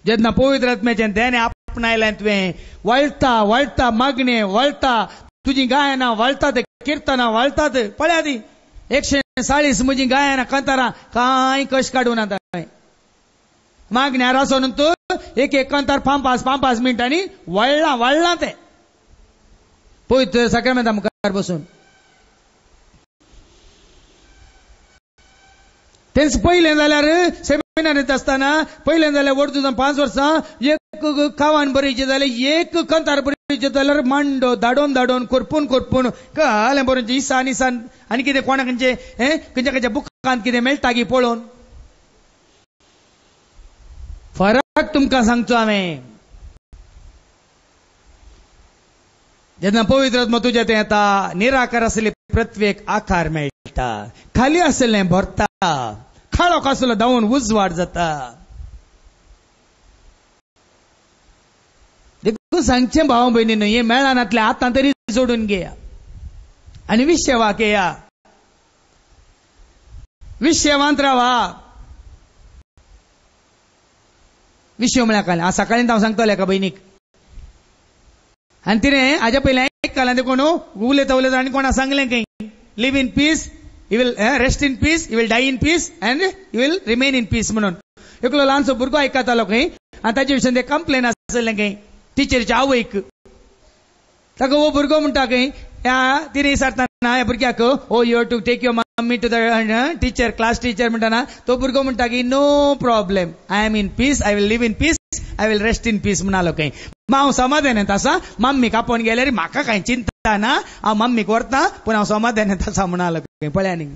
जेन्ना पवित्र आत्म्याचें ध्यान आपणायलें तुवें वळटा वळटा मागणे वळटा, तुजी गायनां वळटात, किर्तनां वळटात. पळया ती 140 म्हजी गायनां कंतारां कांय कश काडून आतां मागण्यार आसून तूं एक कंतार 5 मिनटांनी वळला ते पवित्र साक्रामेंता मुखार बसून. तेंच पयलें जाल्यार सेमिनारींत आसतना पयलें जाल्यार वर्दून 5 वर्सां एक कावान बरयचें जाल्यार एक कंतार बरयचें जाल्यार मांडो धाडोन करपून कालें बरोवचें इसान आनी कितें कोणा खंयच्या बुकांत कितें मेळटा की पळोवन. फरक तुमकां सांगचो हांवें. जेन्ना पवित्र आत्मा तुज्या तें येता निराकार आसले प्रत्येक आकार मेळटा, खाली आसलें भरता, खाळोक आसलो धांवून उजवाड जाता. देखून सांगचें भाव भयणीनो, हे मेळानांतल्या आतां तरी जोडून घेया आनी विश्वाक येया, विश्वांत रावा. विश्व म्हळ्यार काय सकाळीं हांव सांगतलें एका भयणीक आनी तिणें हाज्या पयलीं आयकलां देखून उलयता आनी कोणा सांगलें खंय live in peace, you will rest in peace, you will die in peace and you will remain in peace म्हणून. एकलो ल्हानसो भुरगो आयकतालो खंय आनी ताचे विशयी ते कंप्लेन आसलें खंय टिचरीच्या आवयक. ताका हो भुरगो म्हणटा खंय तिणें विचारतना ह्या भुरग्याक oh you have to take your mummy to the teacher, class teacher म्हणटाना तो भुरगो म्हणटा की no problem, I am in peace, I will live in peace, I will rest in peace म्हणालो खंय. हांव समाधानांत आसा, मम्मीक आपोवन गेल्यार म्हाका कांय चिंता ना, हांव मम्मीक व्हरता पूण हांव समाधानांत आसा म्हणालो खंय. पळया न्ही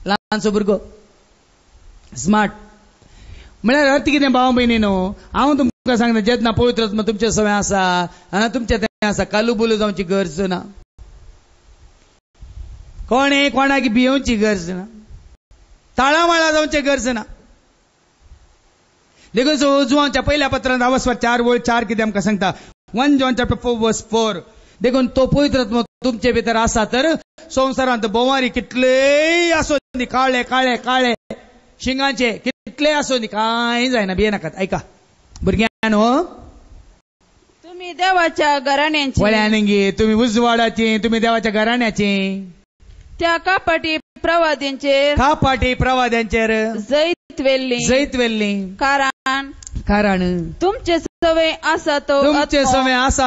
ल्हानसो भुरगो स्मार्ट. म्हळ्यार अर्थ कितें भाव भयणीनो, हांव तुमकां सांगता जेन्ना पवित्र आत्मा तुमचे सवय आसा तुमचे तें आसा कालू बुलू जावची गरज ना, कोणें कोणाक भियोवची गरज ना, ताळामाळा जावचे गरज ना. देखून जुवांच्या पहिल्या पत्रांत 4 कितें आमकां सांगता 1 John chapter 4 verse 4. देखून तो पवित्र आत्मा तुमचे भितर आसा तर संवसारांत बोवारी कितलेय आसो दी, काळे काळे काळे शिंगाचे कितले आसो दी, कांय जायना, भिये नाकात. ऐका भुरग्यांनो, तुम्ही देवाच्या घराण्यांची, पळयानगी तुम्ही उजवाडाची, तुम्ही देवाच्या घराण्याची, त्या कापाटी प्रवाद्यांचेर जैत वेल्ली कारण तुमचे सवय आसा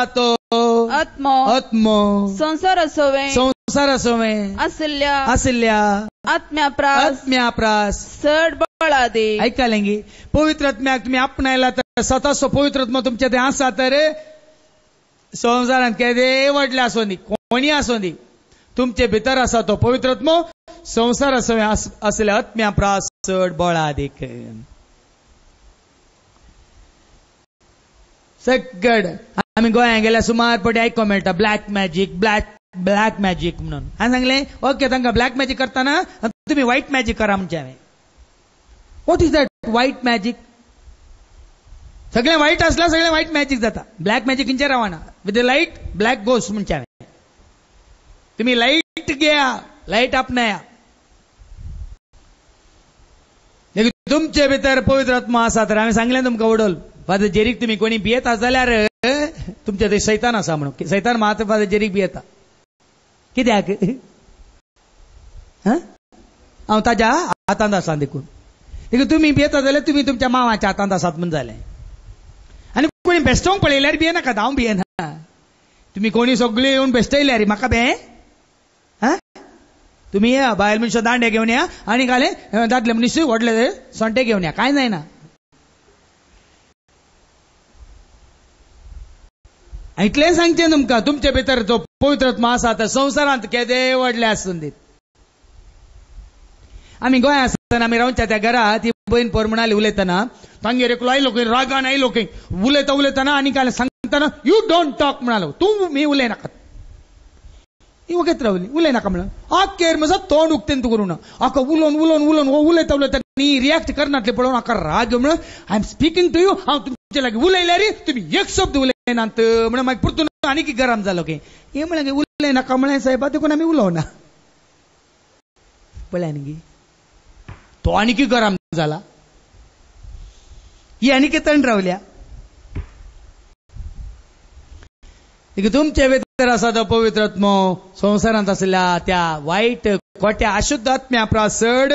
तो आत्मो संसार सवय आसल्या आत्म्याप्रास चड बळा दे. ऐकालेंगी पवित्र आत्म्याक तुम्ही आपणायला तर स्वतःचो पवित्र आत्मा तुमचे ते आसा तर संवसारांत केदे व्हडले आसो दी, कोणी आसो दी, तुमचे भितर आसा तो पवित्र आत्मो संसार असल्या आत्म्याप्रास चड बळा देख. सगळं आम्ही गोंयांत गेल्यार सुमार पटी आयको मेळटा ब्लॅक मॅजीक म्हणून. हांवें सांगलें ओके तांकां ब्लॅक मॅजीक करतना तुम्ही व्हाईट मॅजीक करा म्हणजे. हांवें what is that white magic? सगळें व्हाईट आसल्यार सगळें व्हाईट मॅजीक जाता, ब्लॅक मॅजीक खंयचे रावना. विथ द लाईट ब्लॅक गोस म्हणजे. हांवें तुम्ही लाईट घेया, लाईट आपणाया. तुमचे भितर पवित्र आत्मा आसा तर हांवें सांगलें तुमकां वडोल फादर जेरीक तुम्ही कोणी भियेता जाल्यार तुमच्या थंय सैतान आसा म्हणून सैतान महात्वाजेरीक बी येता कित्याक हांव ताज्या हातांत आसा देखून तुमी येता जाल्यार तुमी तुमच्या मांवाच्या हातांत आसात म्हण जालें आनी कोणी बेस्टोंक पळयल्यार बी नाका हांव बी येना तुमी कोणी सगळी येवन बेस्टयल्यार म्हाका बे तुम्ही या बायल मनशां दांडे घेवन या आनी घाले दादले मनीस व्हडले सोंटे घेवन या कांय जायना इतलें सांगचें तुमकां तुमचे भितर जो पवित्रत्मा आसा तो संवसारांत केदें व्हडलें आसून दीत आमी गोंयांत आसतना आमी रावच्या त्या घरा ती बहीण पोर म्हणाली उलयतना तांगेर एकलो आयलो खंय रागान आयलो खंय उलयतना आनी काय सांगतना यू डोंट टॉक म्हणालो तुमी उलयनाकात वगैत रावली उलयनाका म्हणून आख्खेर म्हजो तोंड उक्तेन तूं करूं ना आका उलोवन उलोवन उलोवन उलयता उलयता न्ही रिएक्ट करनातले पळोवन म्हाका राग म्हणून I am speaking to you हांव तुमचे लागीं उलयल्यार तुमी एक शब्द उलयनात म्हणून मागीर परतून आनीक गरम जालो की हे म्हळें उलयनाका म्हळें साहेबा देखून आमी उलोवना पळय न्ही तो आनीक गरम जाला ही आनीक तण रावल्या तुमचे भितर आसा तो पवित्रत्मो संवसारांत आसल्या त्या वायट खोट्या अशुद्ध आत्म्या प्रासड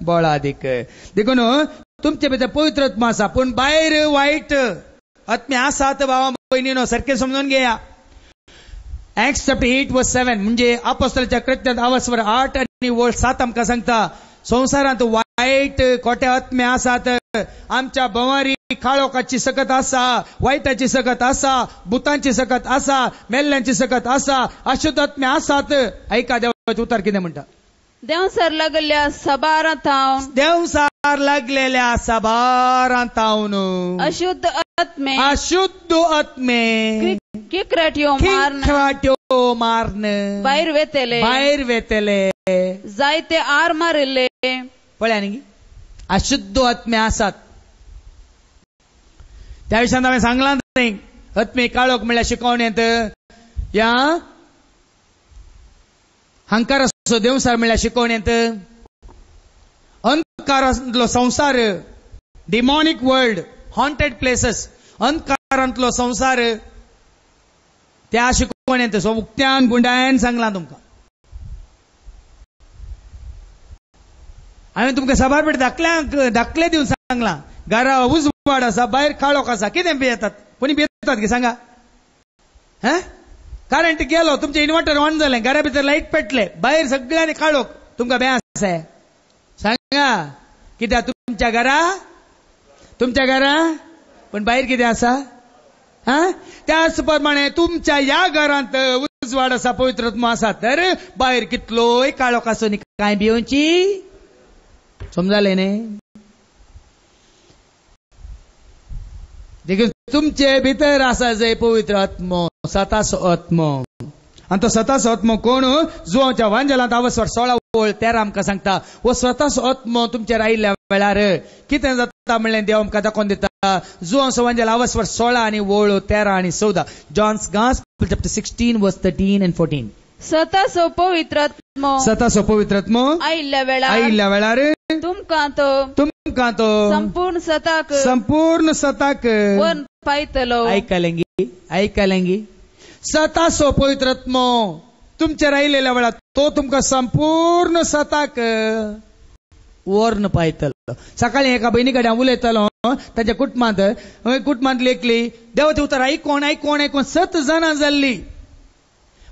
बळादीक देखून तुमचे भितर पवित्रत्म आसा पूण भायर वायट आत्म्या आसात भावा भयणीनो सारखे समजून घेया Acts chapter 8 verse 7 म्हणजे अपोस्तलाच्या कृत्यांत 8 आणि 7 आमकां सांगता संवसारांत वायट खोट्या आत्म्या आसात आमच्या भंवारी काळोखाची सकत आसा वायटाची सकत आसा भुतांची सकत आसा मेल्ल्यांची सकत आसा अशुद्ध आत्म्या आसात ऐका देवाचें उतर कितें म्हणटा देवसार लागलेल्या सबारांत हांव अशुद्ध आत्मे किकराट्यो मारन भायर वेतेले जायते आर मारिल्ले पळया न्ही अशुद्ध आत्म्या आसात त्या विशयान हांवें सांगलां न्ही आत्मे काळोख म्हणल्यार शिकवण्यांत या हंकार असो देवसार म्हणल्यार शिकवण्यांत अंधकारांतलो संसार डिमॉनिक वर्ल्ड हॉन्टेड प्लेसेस अंधकारांतलो संसार त्या शिकवण्यांत सो उक्त्यान गुंडायन सांगलां तुमकां हांवें तुमकां सभार पेट धाकले दिवन सांगलां घरा उजवाड आसा भायर काळोख आसा कितें भियेतात कोणी भियेतात की सांगा करंट गेलो तुमचें इन्वर्टर ऑन जालें घरा भितर लायट पेटले भायर सगळ्यांनी काळोख तुमकां भंय आसा सांगा कित्याक तुमच्या घरा पण भायर कितें आसा त्याच प्रमाणे तुमच्या ह्या घरांत उजवाड आसा पवित्रत्म आसा तर भायर कितलोय काळोख आसो न्ही कांय भियोवची समजालें न्ही देखून तुमचे भितर आसा जंय पवित्र आत्मो सतासो आत्मो आनी तो सतासो आत्मो कोण जुवांच्या वांजलांत 16:13 आमकां सांगता वो सतासो आत्मो तुमचेर आयिल्ल्या वेळार कितें जाता म्हणलें देव आमकां दाखोवन दिता जुवांचो वांजल 16 आणि 13 आणि 14 जॉन्स गॉस्पेल चॅप्टर 16 वर्स 13 and 14 सतासो पवित्रत्मो आयिल्ल्या वेळार तुमकां तो संपूर्ण सताक वन पायतलो ऐकलेंगी सतासो पवित्रत्मो तुमचेर आयिल्ल्या वेळार तो तुमकां संपूर्ण सताक वर्ण पायतलो सकाळी एका बहिणी कडेन उलयतालो ताच्या कुटुंबांत लेखली देवाचें उतर आयकोन 7 जाणां जाल्ली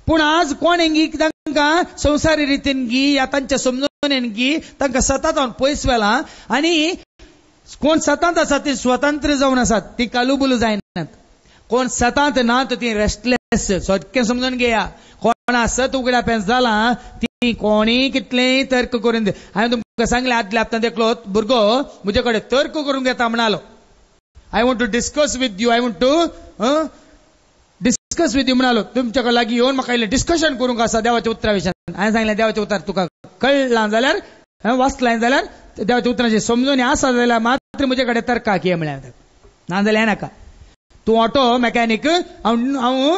पूण आज कोणेंगी तांकां संवसारी रितीन गी या तांच्या समजून गी तांकां सतांत पयस वेला आनी कोण सतांत आसात ती स्वतंत्र जावन आसात ती कालुबुलू जायनात कोण सतांत ना ती रेस्टलेस सोदकें समजून घेया कोणा सत उगड्या पेंच जाला ती कोणी कितलेंय तर्क करून दे हांवें तुमकां सांगलें आदल्या हप्त्यान एकलो भुरगो म्हजे कडेन तर्क करूंक येता म्हणालो I want to discuss with you म्हणालो तुमच्या लागीं येवन म्हाका इल्लें डिस्कशन करूंक आसा देवाच्या उतरा विशयान हांवें सांगलें देवाचें उतर तुका कळलां जाल्यार वाचलां जाल्यार देवाच्या उतरांची समजून आसा जाल्यार मात्र म्हजे कडेन तर्काक ये म्हळ्यार ना जाल्यार नाका तूं ऑटो मॅकॅनीक हांव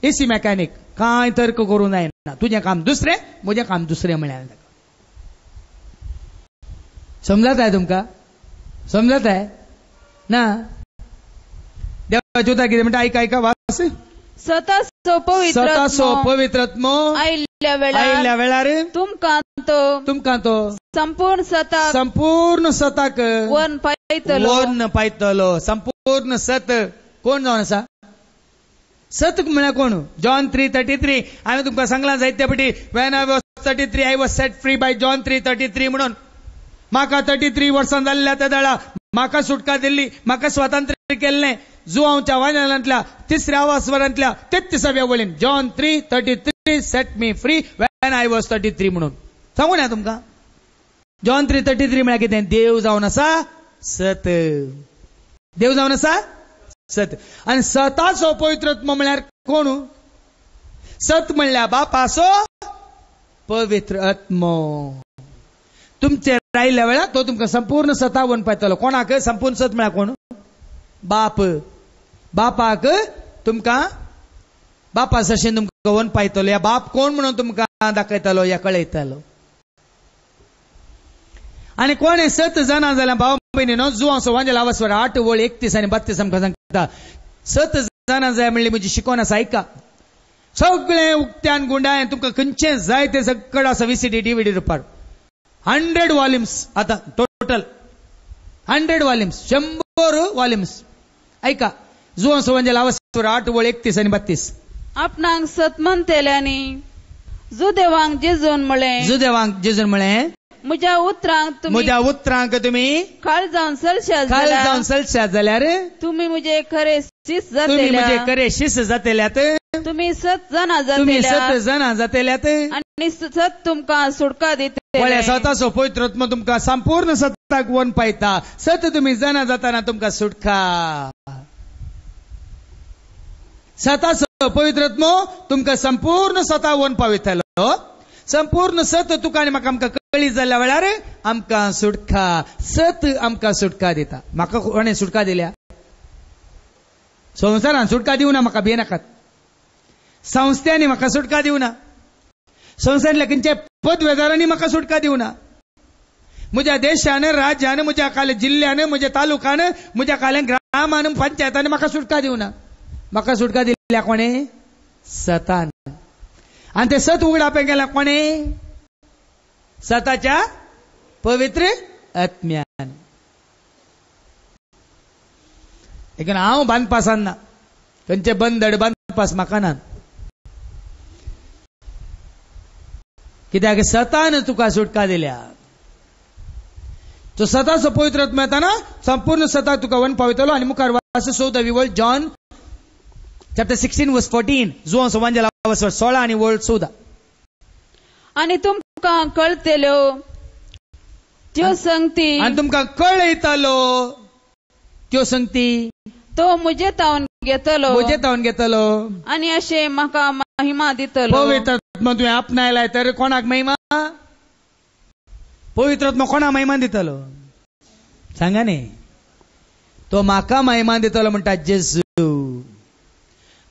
एसी मॅकॅनीक कांय तर्क करूं जायना तुजें काम दुसरें म्हजें काम दुसरें म्हळ्यार समजताय तुमकां समजताय ना देवाचें उतर कितें म्हणटा ऐका स्वतःचो पवित्रत्मो आयिल्ल्या वेळार तुमकां तो संपूर्ण सताक वन पायतलो संपूर्ण सत कोण जावन आसा सत म्हळ्यार कोण जॉन 3:33 हांवें तुमकां सांगलां जायते फावटी when I was 33 I was set free by John 3:33 म्हणून म्हाका 33 वर्सां जाल्ल्या त्या वेळा म्हाका सुटका दिल्ली म्हाका स्वातंत्र्य केल्लें जुआंवच्या वाजनांतल्या 3ऱ्या वासवरांतल्या 33व्या वळीन John 3:33 set me free when I was 33 म्हणून सांगू ना तुमकां जॉन 3:33 म्हळ्यार कितें देव जावन आसा सत देव जावन आसा सत आणि सताचो पवित्रत्व म्हळ्यार कोण सत म्हणल्यार बापाचो पवित्र आत्मो तुमचे राहिल्ल्या वेळा तो तुमकां संपूर्ण सता वन पायतलो कोणाक संपूर्ण सत म्हळ्यार कोण बापाक तुमकां बापा सशें तुमकां वन पायतलो या बाप कोण म्हणून तुमकां दाखयतलो या कळयतलो आणि कोण सत जाणा जाल्यार भाव भयणीनो जुआंसो वांजेला वासवर 8:31 आणि 32 आमकां सांगता सत जाणा जाय म्हणली म्हजी शिकवण आसा ऐका सगळे उक्त्यान गुंडाय तुमकां खंयचें जाय ते सगळें आसा VCD DVD रुपार 100 वॉल्युम्स आता टोटल 100 वॉल्युम्स 100 वॉल्युम्स ऐका जुआंसो वांजेला वासवर 8:31 आणि 32 आपणांक सत म्हणतेल्यांनी जुदेवांक जेजून म्हळें म्हज्या उतरांक तुम्ही काळ जावन सलशात जाल्यार तुम्ही म्हजे खरे शिस जातेल्यात तुम्ही सत जाणा जातेल्यात आणि सत तुमकां सुटका दिता स्वताचो पवित्रत्व तुमकां संपूर्ण सत्ताक वन पायता सत तुम्ही जाणा जाताना तुमकां सुटका सताचो पवित्रत्व तुमकां संपूर्ण सता वन पावयतलो संपूर्ण सत तुका आनी म्हाका आमकां कळी जाल्ल्या वेळार आमकां सुटका सत आमकां सुटका दिता म्हाका कोणें सुटका दिल्या संवसारान सुटका दिवना म्हाका भियेनाकात संस्थांनी म्हाका सुटका दिवना संवसारांतल्या खंयच्या पदवेदारांनी म्हाका सुटका दिवना म्हज्या देशान राज्यान म्हज्या काले जिल्ल्यान म्हज्या तालुकान म्हज्या काले ग्रामान पंचायतान म्हाका सुटका दिवना म्हाका सुटका दिल्या कोणें सतान आणि ते सत उगडापे गेला कोणे सताच्या पवित्र आत्म्यान देखून हांव बांदपास ना खंयचे बंदड बांदपास म्हाका ना कित्याक सतान तुका सुटका दिल्या तो सताचो पवित्र आत्मा येताना संपूर्ण सता तुका वन पावयतलो आणि मुखार वास सोद विवळ जॉन Chapter 16 verse 14 जुआंसो वांजेला वासवर 16 आणि वळ 14 आणि तुमकां कळतेल्यो त्यो संगती आणि तुमकां कळयतलो त्यो संगती तो म्हजे तावन घेतलो आणि अशें म्हाका महिमा दितलो पवित्र आत्मा तुवें आपणायलाय तर कोणाक महिमा पवित्र आत्मा कोणाक महिमा दितलो सांगा न्ही तो म्हाका महिमा दितलो म्हणटा जेजू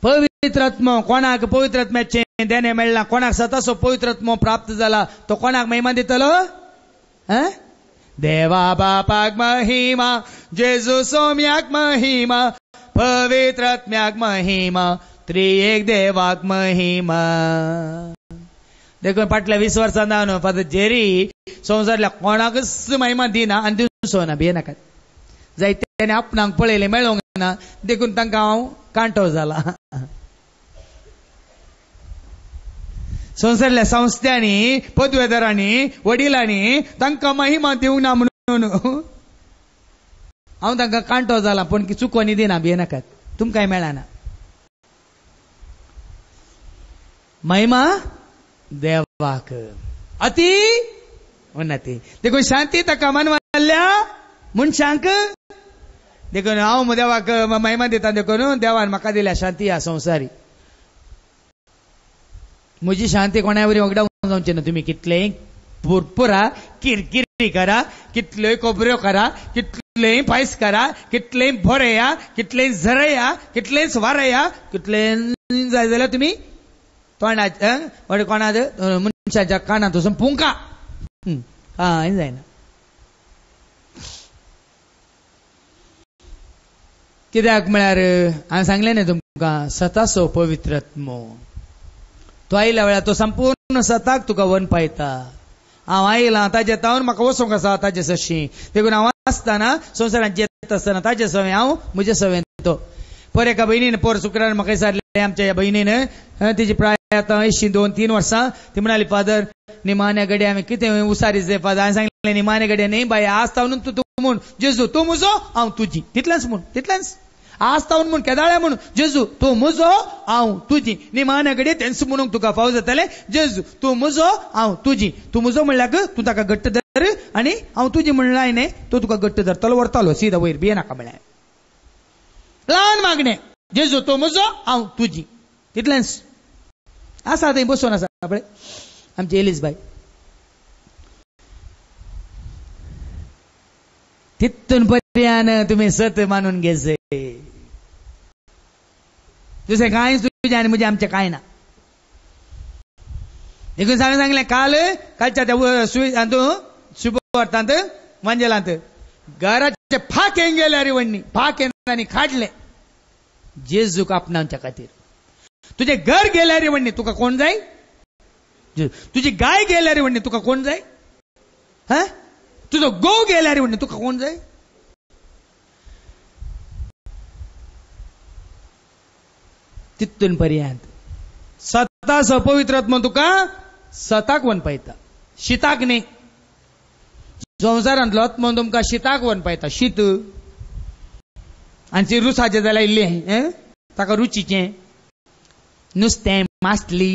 पवित्र आत्मा कोणाक पवित्र आत्म्याचे देणे मेळ्ळा कोणाक सताचो पवित्र आत्मा प्राप्त जाला तो कोणाक महिमा दितलो देवा बापाक महिमा जेजू सोम्याक महिमा पवित्र आत्म्याक महिमा त्रिएक देवाक महिमा देखून फाटल्या 20 वर्सां जावन फादर जेरी संवसारांतल्या कोणाकच महिमा दिना आनी दिवचो ना भियेनाकात जायत्यांनी आपणाक पळयलें मेळोंक ना देखून तांकां हांव कांटो जाला संवसारांतल्या संस्थांनी पदवेदारांनी वडिलांनी तांकां महिमा दिवंक ना म्हणून हांव तांकां कांटो जाला पण चुकोनी दिना भियेनाकात तुमकांय मेळना महिमा देवाक अति उन्नती देखून शांती ताका मानवाल्या मनशांक देखून हांव देवाक महिमा दिता देखून देवान म्हाका दिल्या शांती ह्या संवसारी म्हजी शांती कोणा वरी वगडावून जावची ना तुम्ही कितलेय पुरपुरा किरकिरी करा कितल्योय कोबऱ्यो करा कितलेय पायस करा कितलेय भरया कितलेय झरया कितलेय वारया कितलेय जाय जाल्यार तुम्ही तोंडाच्या कोणा मनशाच्या कानात वचून पुंका जायना कित्याक म्हळ्यार हांवें सांगलें न्ही तुमकां सताचो पवित्रत्म तो आयल्या वेळार तो संपूर्ण सताक तुका वन पायता. हांव आयलां ताजे तावन म्हाका वचूंक आसा ताजे सशी देखून हांव आसतना संवसारांत जेत आसतना ताजे सवें हांव म्हजे सवें तो. पर एका भयणीन पर शुक्रार म्हाका विचारलें आमच्या ह्या भयणीन तिची प्राय आतां 2-3 वर्सां ती म्हणाली फादर निमाण्या घडये हांवें कितें उसारीच दे फादर. हांवें सांगलें निमाण्या घडये न्ही बाय आज तावन तूं म्हूण जेजू तूं म्हजो हांव तुजी तितलेंच म्हूण तितलेंच आज तावन म्हूण केदाळ्या म्हूण जेजू तूं म्हजो हांव तुजी निमाण्या घडये तेंच म्हणूंक तुका फाव जातालें जेजू तूं म्हजो हांव तुजी. तूं म्हजो म्हणल्याक तूं ताका घट्ट धर आनी हांव तुजी म्हणलां न्ही तो तुका घट्ट धरतलो व्हरतलो सीदा वयर भिये नाका म्हळ्यार ल्हान मागणें जेजू तूं म्हजो हांव तुजी तितलेंच. आसा थंय बसून आसा पळय आमची एलिसबाई तितून पर्यान तुम्ही सत मानून घेसे दुसरें कांयच तुजें आनी म्हजें आमचें कांय ना. देखून सांगलें कालच्या त्या शुभवार्तांत मंजलांत घराचे फाकें गेल्या रे वण्णी फाकें आनी काडलें जेजूक आपणावच्या खातीर. तुझे घर गेल्या रे वण्णी तुका कोण जाय तुझी गाय गेल्या रे वण्णी तुका कोण जाय हा तुझो गोव गेल्या रे वण्णी तुका कोण जाय. तितून पर्यंत सताचो पवित्रत्म तुका सताक वन पायता शीताक न्ही. संवसारांतलो आत्मो तुमकां शीताक वन पायता शीत आनी रुसाचें जाल्यार इल्लें ताका रुचीचें नुस्तें मासली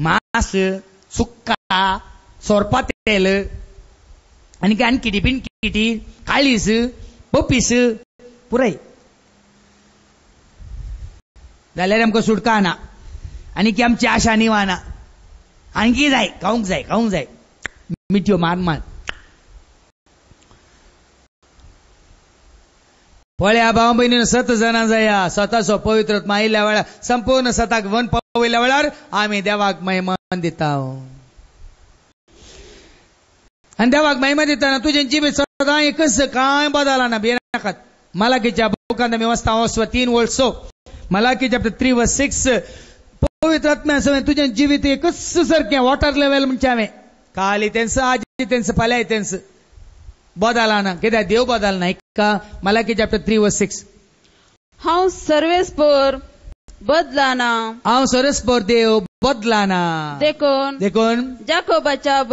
मास सुक्का सोरपा तेल आनी किटी पिणकिटी काळीस पपीस पुराय जाल्यार आमकां सुटका ना आनी आमची आशा निवाना आणखी जाय खावंक जाय मिठ्यो मार पळया भाव भयणीन 7 जाणां जाया सताचो पवित्रत्म आयिल्ल्या वेळार संपूर्ण सताक वन पावयल्या वेळार आमी देवाक महिमा दिता आनी देवाक महिमा दितना तुजें जिबें सदां एकच कांय बदलना ना भियेनाकात. मलाकीच्या बुकांत आमी वाचता 3:6 मलाकी चॅप्टर 3:6 पवित्रत्म्या सवय तुजें जिवीत एकच सारकें वॉटर लेवल म्हणचे हांवें काल तेंच आज तेंच फाल्यां तेंच बदलना कित्याक देव बदलना. का मलाकी चॅप्टर 3:6 हांव सर्वेस्पर बदलाना हांव सर्वेस्पर देव बदलाना. देखून जाकोबाच्या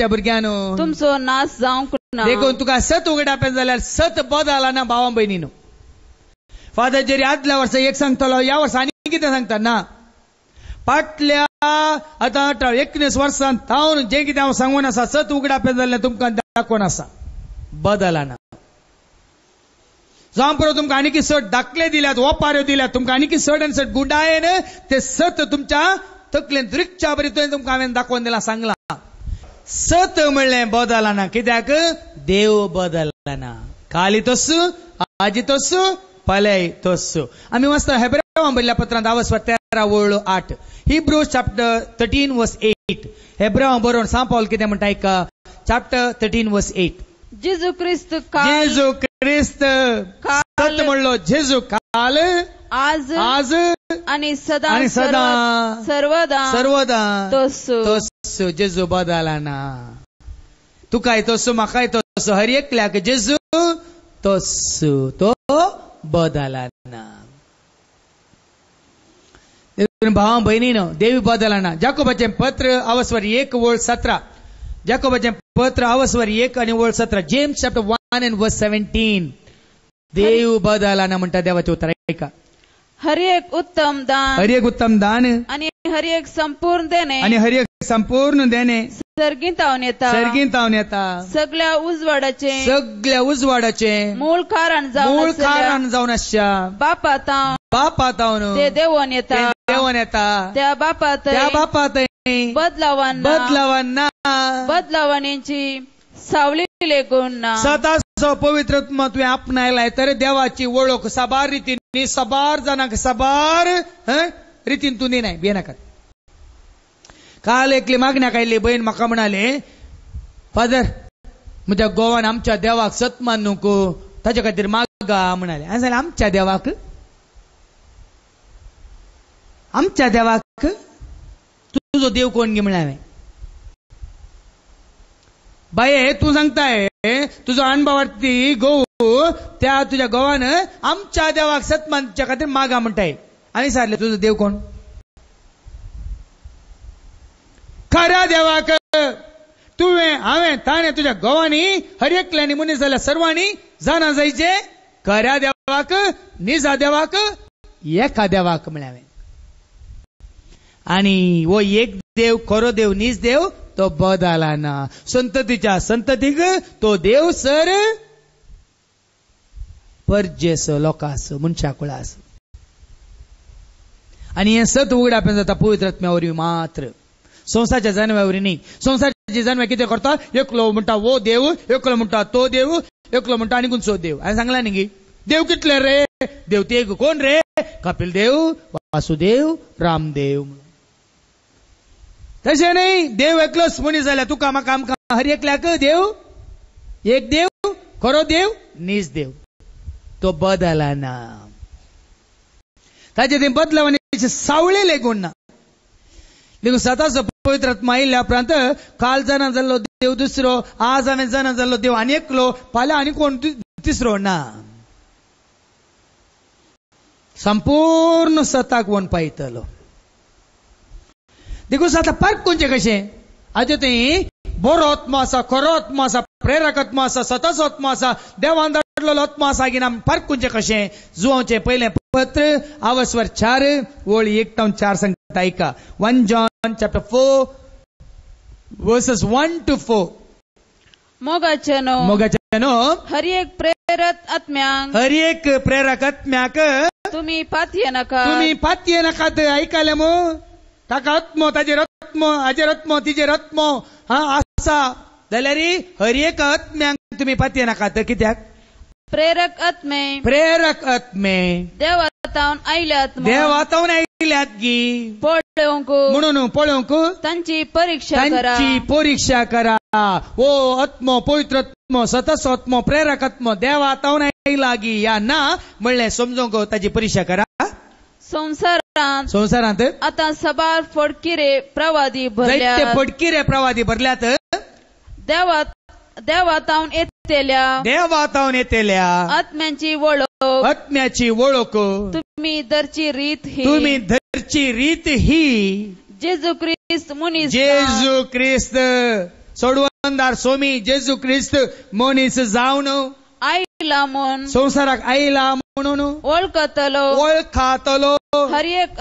भुरग्यानो तुमचो नाश जावंक ना. देखून तुका सत उगडापेन जाल्यार सत बदलना भावा भयणीनो. फादर जरी आदल्या वर्सा एक सांगतलो ह्या वर्सा आनी कितें सांगता ना फाटल्या आतां 19 वर्सांत हांव जें कितें हांव सांगून आसा सत उगडापेन जाल्यार तुमकां दाखोवन आसा बदलना. जावं पळय तुमकां आनीक सट धाकले दिल्यात ओपाऱ्यो दिल्यात तुमकां आनीक सट आनी सट गुडायेन ते सत तुमच्या तकलेंत रिक्षा बरी तुमकां हांवें दाखोवन दिलां सांगलां. सत म्हणलें बदलना कित्याक देव बदलना. काली तस आजी तस फाल्याय तस. आमी वाचता हेब्रेवांक बरयल्ल्या पत्रांत 13:8 हिब्रूज चॅप्टर 13:8 हेब्रेवांक बरोवन सा पावल कितें म्हणटा आयका चॅप्टर 13:8 जेजू क्रिस्त सत म्हणलो जेजू काल आज आनी सदा सर्वदा तस जेजू बदलना. तुकाय तस म्हाकाय तस हर एकल्याक जेजू तस तो बदलना. भावा भयणीनो देवी बदलना. जाकोबाचें पत्र 1:17 जाकोबाचें पत्र 1 आनी 17 जेम्स चॅप्टर 1:17 देव बदलना म्हणटा देवाचें उतर ऐका. हर एक उत्तम दान आनी हर एक संपूर्ण देणे सर्गींतावन येता सगळ्या उजवाडाचे मूळ कारण जावन आसच्या बापातावन ते देवोन येता त्या बापात बदलावांची सावली लेगून ना. सताचो पवित्रत्म तुवें आपणायलाय तर देवाची वळख साबार रितीन साबार जाणांक साबार रितीन तूं दिनाय भियेनाकात. काल एकली मागण्याक आयिल्ली बहीण म्हाका म्हणाले फादर म्हज्या गोवान आमच्या देवाक सत मानूंक ताचे खातीर मागा म्हणाले. आणि सांगले आमच्या देवाक तुझो देव कोण गे म्हणाले. बाये तू सांगताय तुझो अणभावार्थी गहू त्या तुझ्या गव्हानं आमच्या देवाक सतमानच्या खातीर मागा म्हणताय. आणि सांगले तुझो देव कोण. खऱ्या देवाक तुवें हांवें ताणें तुझ्या गव्हांनी हर एकल्यानी मनीस जाल्यार सर्वांनी जाणा जायचे खऱ्या देवाक निजा देवाक एका देवाक म्हणावे. आणि वो एक देव खरो देव निज देव तो बदला ना. संततीच्या संततीक तो देव सर परजेस लोकांस मनशाकुळास. आणि हे सत उगडापेन जाता पवित्र आत्म्यावरवी मात्र संसाराच्या जन्मावरी न्ही. संसाराची जन्म कितें करता एकलो म्हणटा वो देव एकलो म्हणटा तो देव एकलो म्हणटा आनी खंयचो देव. हांवें सांगला न्ही देव कितले रे. देव ते कोण रे. कपिल देव वासुदेव रामदेव. तशें न्ही देव एकलोच मनीस जाल्यार तुका म्हाका आमकां हर एकल्याक देव एक देव खरो देव निज देव तो बदला ना. ताचे ते बदलावण्याचे सावळेले गुण ना. देखून सताचो पवित्र आत्मा आयिल्ल्या उपरांत काल जाणा जाल्लो देव दुसरो आज हांवें जाणा जाल्लो देव आनी एकलो फाल्यां आनी कोण तिसरो ना. संपूर्ण सताक वन पायतलो. देखून आता फर्क कोणचे कशें हाजे थंय बरो आत्मा आसा खरो आत्मा आसा प्रेरक आत्मा आसा सताचो आत्मा आसा देवान धाडलेलो आत्मा आसा की ना फर्क कोणचे कशें. जुवांचें पयलें पत्र आवस्वर 4 ओळ 1-4 सांगता ऐका. 1 John chapter 4 verses 1 to 4. मोगाचेनो हर एक प्रेरक आत्म्याक तुम्ही पाथये नाकात. ऐकाले मो ताका आत्मो ताजेर आत्मो हाजेर आत्मो तिजेर आत्मो आसा जाल्यार हर एक आत्म्यांक तुम्ही पाथये नाकात. कित्याक प्रेरक आत्मे देवातावन आयल्यात गी पळोवंक तांची परीक्षा करा. ओ आत्मो पवित्र आत्मो सतसो आत्मो प्रेरक आत्मो देवातावन आयला गी या ना म्हणलें समजोवंक ताची परीक्षा करा. संसारांत आता सबार फडकिरे प्रवादी भरल्यात देवातावन येतेल्या आत्म्याची वळख तुम्ही धरची रीत ही जेजू ख्रिस्त सोडवणदार सोमी जेजू ख्रिस्त मनीस जावन आयला म्हूण संसाराक आयला म्हणून वळखातलो हर एक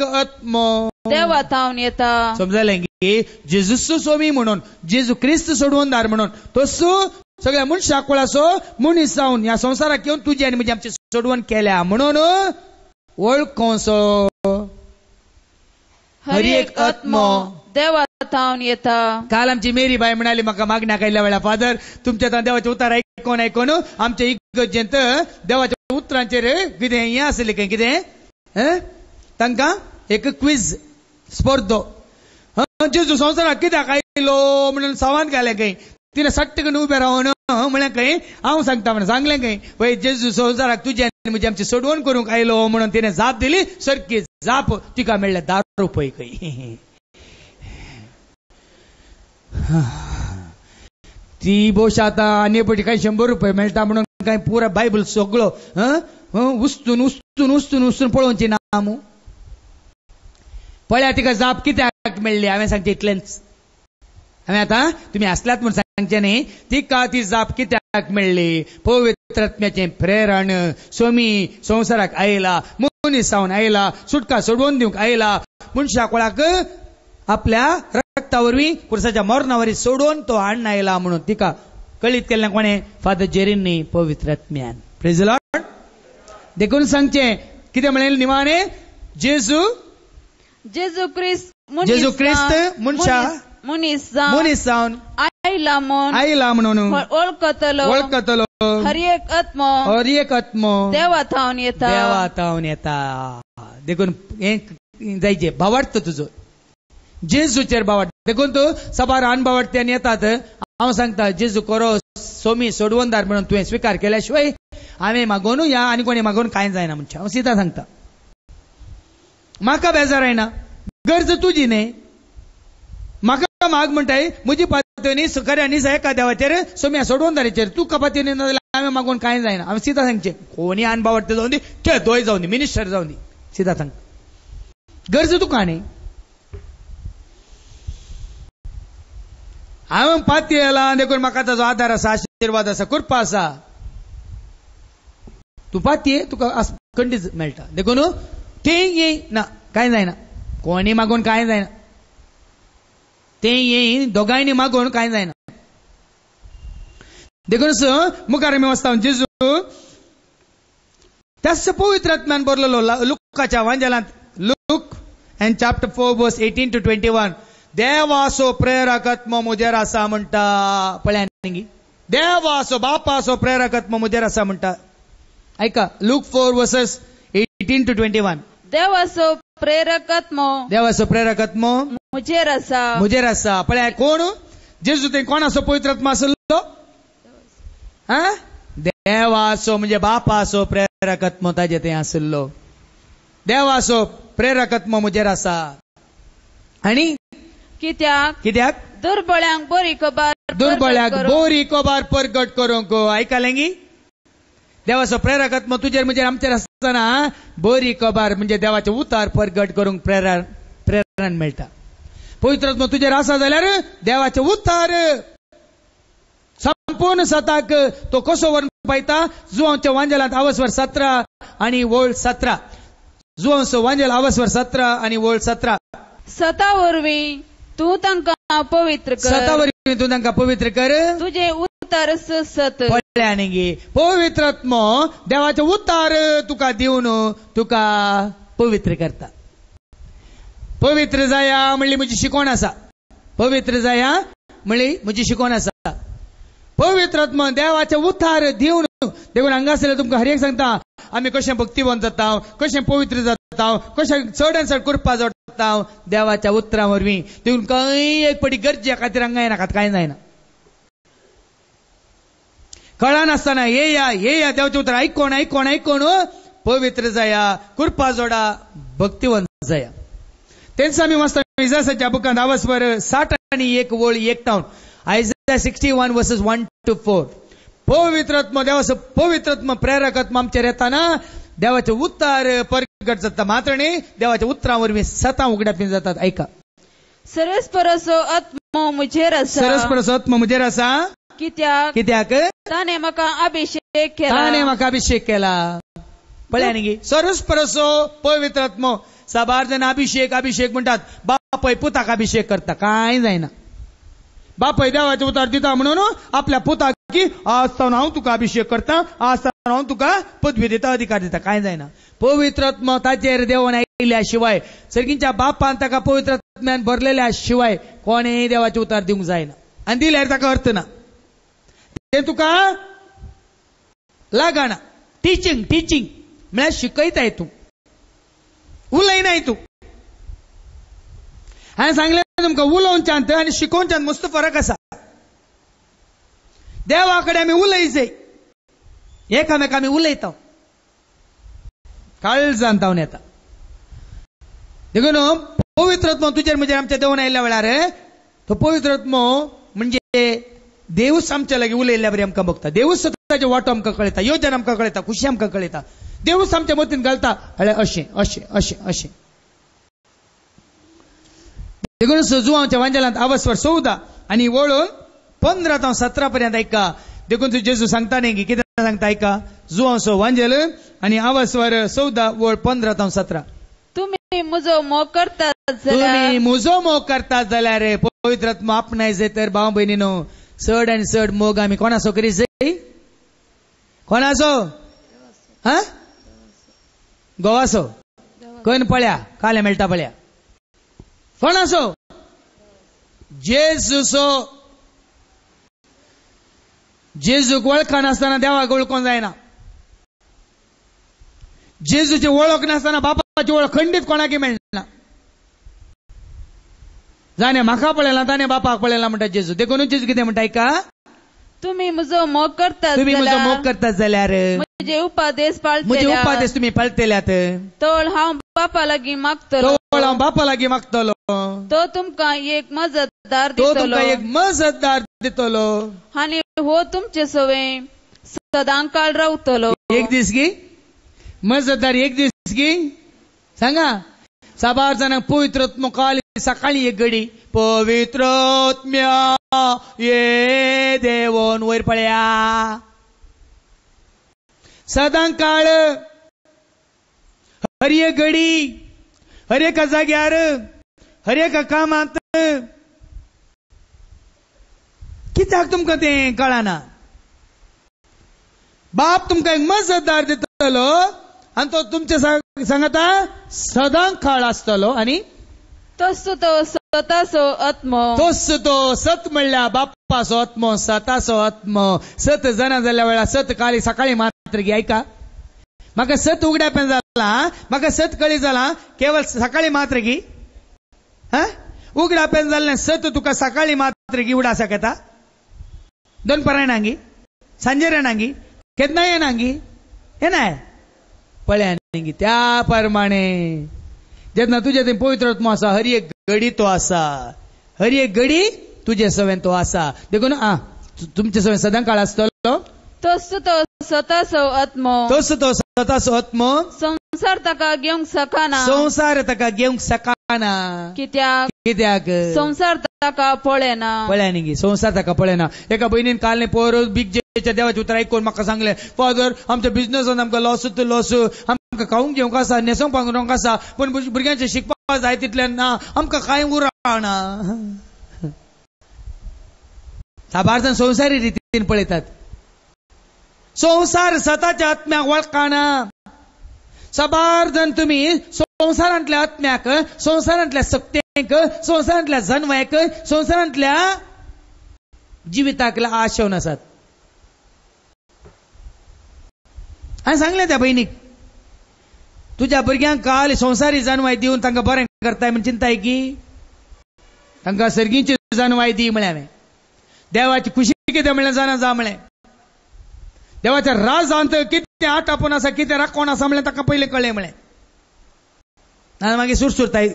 आत्मो देवातावन येता. समजलें की जेजूस सोमी म्हणून जेजू ख्रिस्त सोडवणदार म्हणून तसो सगळ्या मनशाकुळाचो मनीस जावन ह्या संसाराक येवन तुजी आनी म्हजी आमची सोडवण केल्या म्हणून वळखोसो हर एक आत्मो देवातावन येता. काल आमची मेरी बाई म्हणाली म्हाका मागण्याक आयल्या वेळा फादर तुमच्या देवाचे उतार ऐकून आमच्या इगर्जेंत देवाच्या उतरांचेर कितें हें आसलें काय कितें तांकां एक क्विज स्पर्धो जेजू संवसाराक कित्याक आयलो म्हणून सवाल घालें खंय तिने सट्ट करून उबें रावन म्हळ्यार खंय हांव सांगता म्हणून सांगलें खंय पळय जेजू संवसाराक तुजी आनी म्हजी आमची सोडवण करूंक आयलो म्हणून तिने जाप दिली. सारकी जाप तिका मेळ्ळे 10 रुपये खंय. ती बोश आता आनी पटी काही 100 रुपये मेळटा म्हणून काय पुरा बायबल सगळो उस्तून पळोवची ना मू पळया तिका जाप कित्याक मेळ्ळी. हांवें सांगचें इतलेंच. हांवें आतां तुमी आसल्यात म्हूण सांगचें न्ही. तिका ती जाप कित्याक मेळ्ळी. पवित्र आत्म्याचें प्रेरण स्वामी संवसाराक आयला मनीस जावन आयला सुटका सोडवून दिवंक आयला मनशाकुळाक आपल्या रक्तावरवी पुरुषाच्या मरणावरी सोडून तो हाडून आयला म्हणून तिका कळीत केल्लें कोणें फादर जेरींनी पवित्र आत्म्यान. Praise the Lord. देखून सांगचें कितें म्हणलें निमाणें जेजू ख्रिस्त मनीस जावन आयला म्हणून वळखतलो हर एक आत्मो देवातावन येता. देखून हें जायचें भावार्थ तुजो जेजूचेर भावार्थ. देखून तूं सबार अणभावार्थ्यान येतात. हांव सांगता जेजू खरो सोमी सोडवणदार म्हणून तुवें स्विकार केल्या शिवाय हांवें मागोनू या आनी कोणी मागोन कांय जायना म्हणचे हांव सिधा सांगता. म्हाका बेजार येना, गरज तुजी न्ही. म्हाका माग म्हणटाय म्हजी पातयनी खऱ्यांनी एका देवाचेर सोम्या सोडून दारेचेर तुका पातयनी ना जाल्यार हांवें मागोन कांय जायना. हांवें सिधा सांगचें कोणी अनभाव वाटता जावन दी ते दोय जावन दी मिनिस्टर जावन दी सिधा सांग. गरज तुका न्ही. हांवें पातय येला देखून म्हाका ताजो आदार आसा, आशिर्वाद आसा, कृपा आसा. तूं पातये तुका खंडीत मेळटा देखून तें येय ना कांय जायना. कोणी मागोन कांय जायना. तें येय दोगांयनी मागोन कांय जायना. देखून मुखार आमी वचता जेजू त्याच पवित्र आत्म्यान बरयलेलो लुकाच्या वांजेलांत लूक एंड चॅप्टर 4 वर्स 18 to 21 देवाचो प्रेरकत्म मुजेर आसा म्हणटा. पळया न्ही देवाचो बापाचो प्रेरकत्म मुजेर आसा म्हणटा. ऐका लूक 4 वर्सेस 18 to 21 देवाचो प्रेरकत्म मुजेर आसा. पळया कोण जेजू ते कोणाचो पवित्र आत्मा आसलो. देवाचो म्हणजे बापाचो प्रेरकत्म ताजे ते आसलो. देवाचो प्रेरकत्म मुजेर आसा. आनी कित्याक दुर्बळ्यांक बरी खबर परगट करूंक. आयकलें गी देवाचो प्रेरकत्म तुजेर म्हणजे आमचेर आसतना बरी खबर म्हणजे देवाचे उतार परगट करूंक प्रेरण मेळटा. पवित्र आत्मा तुजेर आसा जाल्यार देवाचे उतार संपूर्ण सताक तो कसो व्हरून पळयता. जुवांच्या वांजेलांत आवसवर 17 आनी वोळ 17. जुवांचो वांजेल आवसवर 17 आनी वोळ 17. सता वरवीं तूं तांकां पवित्र कर. तुजे उतार सत. पळया न्ही गे पवित्र आत्मा देवाचे उतार तुका दिवन तुका पवित्र करता. पवित्र जाया म्हणली म्हजी शिकवण आसा. पवित्र जाया म्हणली म्हजी शिकवण आसा. पवित्र आत्मा देवाचे उतार दिवन देखून हांगासर तुमकां हर एक सांगता आमी कशें भक्तिवंत जाता, कशें पवित्र जाता, कशें चड आनी चड कृपा जोडटा देवाच्या उतरां वरवीं. देखून खंय एक पटी गरजे खातीर हांगा येनाकात कांय जायना. कळनासतना येया देवाचें उतर आयकोण पवित्र जाया, कृपा जोडा, भक्तिवंत जाया. तेच आमी वाचता इसायाच्या बुकांत आवसवर 60 आनी 1 वोळ 1 टावन आयझाया 61 वर्सेस 1 to 4. पवित्र आत्मा देवाचो पवित्र आत्मा प्रेरकत्म आमचेर येताना देवाचे उतार परगट जाता. मात्र न्ही देवाच्या उतरां वरवीं सतां उगड्यापी जातात. ऐका सरस्परसो आत्मा मुजेर आसा. कित्याक ताणे म्हाका अभिषेक केला. पळया न्ही सरस्परसो पवित्र आत्मा साबार जण अभिषेक म्हणटात. बापय पुताक अभिषेक करता कांय जायना. बापय देवाचे उतार दिता म्हणून आपल्या पुताक की आसतना हांव तुका अभिषेक करता, आसतना हांव तुका पदवी दिता, अधिकार दिता कांय जायना. पवित्र आत्मा ताचेर देवान आयिल्ल्या शिवाय सर्गींच्या बापान ताका पवित्र आत्म्यान भरलेल्या शिवाय कोणेय देवाचे उतार दिवंक जायना. आनी दिल्यार ताका अर्थ ना. ते तुका लागना. टिचिंग म्हळ्यार शिकयताय तूं, उलयनाय तूं. हांवें सांगलें तुमकां उलोवच्यांत आनी शिकोवच्यांत मस्त फरक आसा. देवा कडेन आमी उलयचें, एकामेक आमी उलयता, काळजांत जावन येता. देखून पवित्र आत्मा तुजेर म्हणजे आमच्या देवान आयिल्ल्या वेळार तो पवित्र आत्मा म्हणजे देवूच आमच्या लागीं उलयल्ल्या बरी आमकां बघता. देवूच ताचे वाटो आमकां कळयता, योजना आमकां कळयता, खुशी आमकां कळयता. देवूच आमच्या मतीन घालता अशें. देखून जुवांच्या वांजेलांत आवसवर 14 आनी वळून 15 to 17 पर्यंत ऐका. देखून जेजू सांगता न्ही कितें सांगता ऐका. जुवांचो वांजेल आनी आवसवर 14 वळ 15 to 17. तुम्ही म्हजो मोग करतात जाल्यार पवित्र आत्मा आपणाय जाय तर भाव भयणीनो चड आनी चड मोग आमी कोणाचो करी जाय. कोणाचो गोवाचो कण पळया काले मेळटा पळया. कोणाचो जेजूचो. जेजूक वळखा नासतना देवाक वळखोंक जायना. जेजूची वळख नासतना बापाची वळख खंडीत कोणाक मेळना. जाणे म्हाका पळयला ताणे बापाक पळयला म्हणटा जेजू. देखून जेजू कितें म्हणटा ऐका. तुम्ही म्हजो मोग करतात तुम्ही म्हजो मोग करतात जाल्यार म्हजे उपादेश म्हजे उपादेश तुम्ही पाळटल्यात तोळ हांव बापा लागीं मागतलो हांव बापा लागीं मागतलो तो तुमकां एक मजतदार तो दितलो तुमकां एक मजतदार दितलो आनी हो तुमचे सवे सदांकाळ रावतलो एक दीस गी मजतदार एक दीस गी सांगा साबार जाणांक पवित्र आत्मो काल सकाळी एक घडी पवित्र आत्म्या ये देवोन वयर पळया सदांकाळ हर एक घडी हर एका जाग्यार हर एका कामात कित्याक तुमकां तें कळना बाप तुमकां एक मजतदार दितलो आनी तो तुमचे सांगता सदांकाळ आसतलो आनी तोच तो सतासो आत्मो तोच तो सत म्हणल्या बाप्पाचो आत्मो सताचो आत्मो सत जाणा जाल्या वेळा सत काली सकाळी मात्र गी ऐका म्हाका सत उगड्यापेन जाला म्हाका सत कळी जाला केवळ सकाळी मात्र गी उगड्यापेन जाल्लें सत तुका सकाळी मात्र गी उडा शकता दोन परायणांगी सांजे रेणांगी केन्ना येणांगी येनाय पळ्यांगी त्या प्रमाणे जेन्ना तुजे थंय पवित्र आत्मो आसा हर एक घडी तो आसा हर एक घडी तुजे सवेन तो आसा देखून तुमचे सवेन सदांकाळ आसतलो तोच तो सतासो आत्मो तोच तो सताचो आत्मो संसार ताका घेवंक सकाना संसार ताका घेवंक सकाना कित्याक संसार ताका पळयना पळ्यांगी संसार ताका पळयना एका भयणीन काल पोर बिग जेच्या देवाचे उतर आयकून म्हाका सांगले फादर आमच्या बिझनसान आमकां लॉस आमकां खावंक घेवंक आसा न्हेसोवंक पांगरोवंक आसा पूण भुरग्यांचे शिकपाक जाय तितल्यान ना आमकां कांय उरना साबार जाण संवसारी रितीन पळयतात संसार सताच्या आत्म्याक वळखाना साबार जाण तुम्ही संसारांतल्या आत्म्याक संसारांतल्या सक्तेक संसारांतल्या जन्माक संसारांतल्या जिविताक आशेवन आसात हांवें सांगलें त्या भयणीक तुज्या भुरग्यांक काल संवसारी जानवाय दिवन तांकां बरें करताय म्हण चिंताय की तांकां सर्गीची जानवाय दी म्हळें हांवें देवाची खुशी कितें म्हळें जाणा जा म्हळें देवाच्या राजांत कितें आट आपूण आसा कितें राखण आसा म्हळें ताका पयलें कळ्ळें म्हळें आनी मागीर सुरसुरताय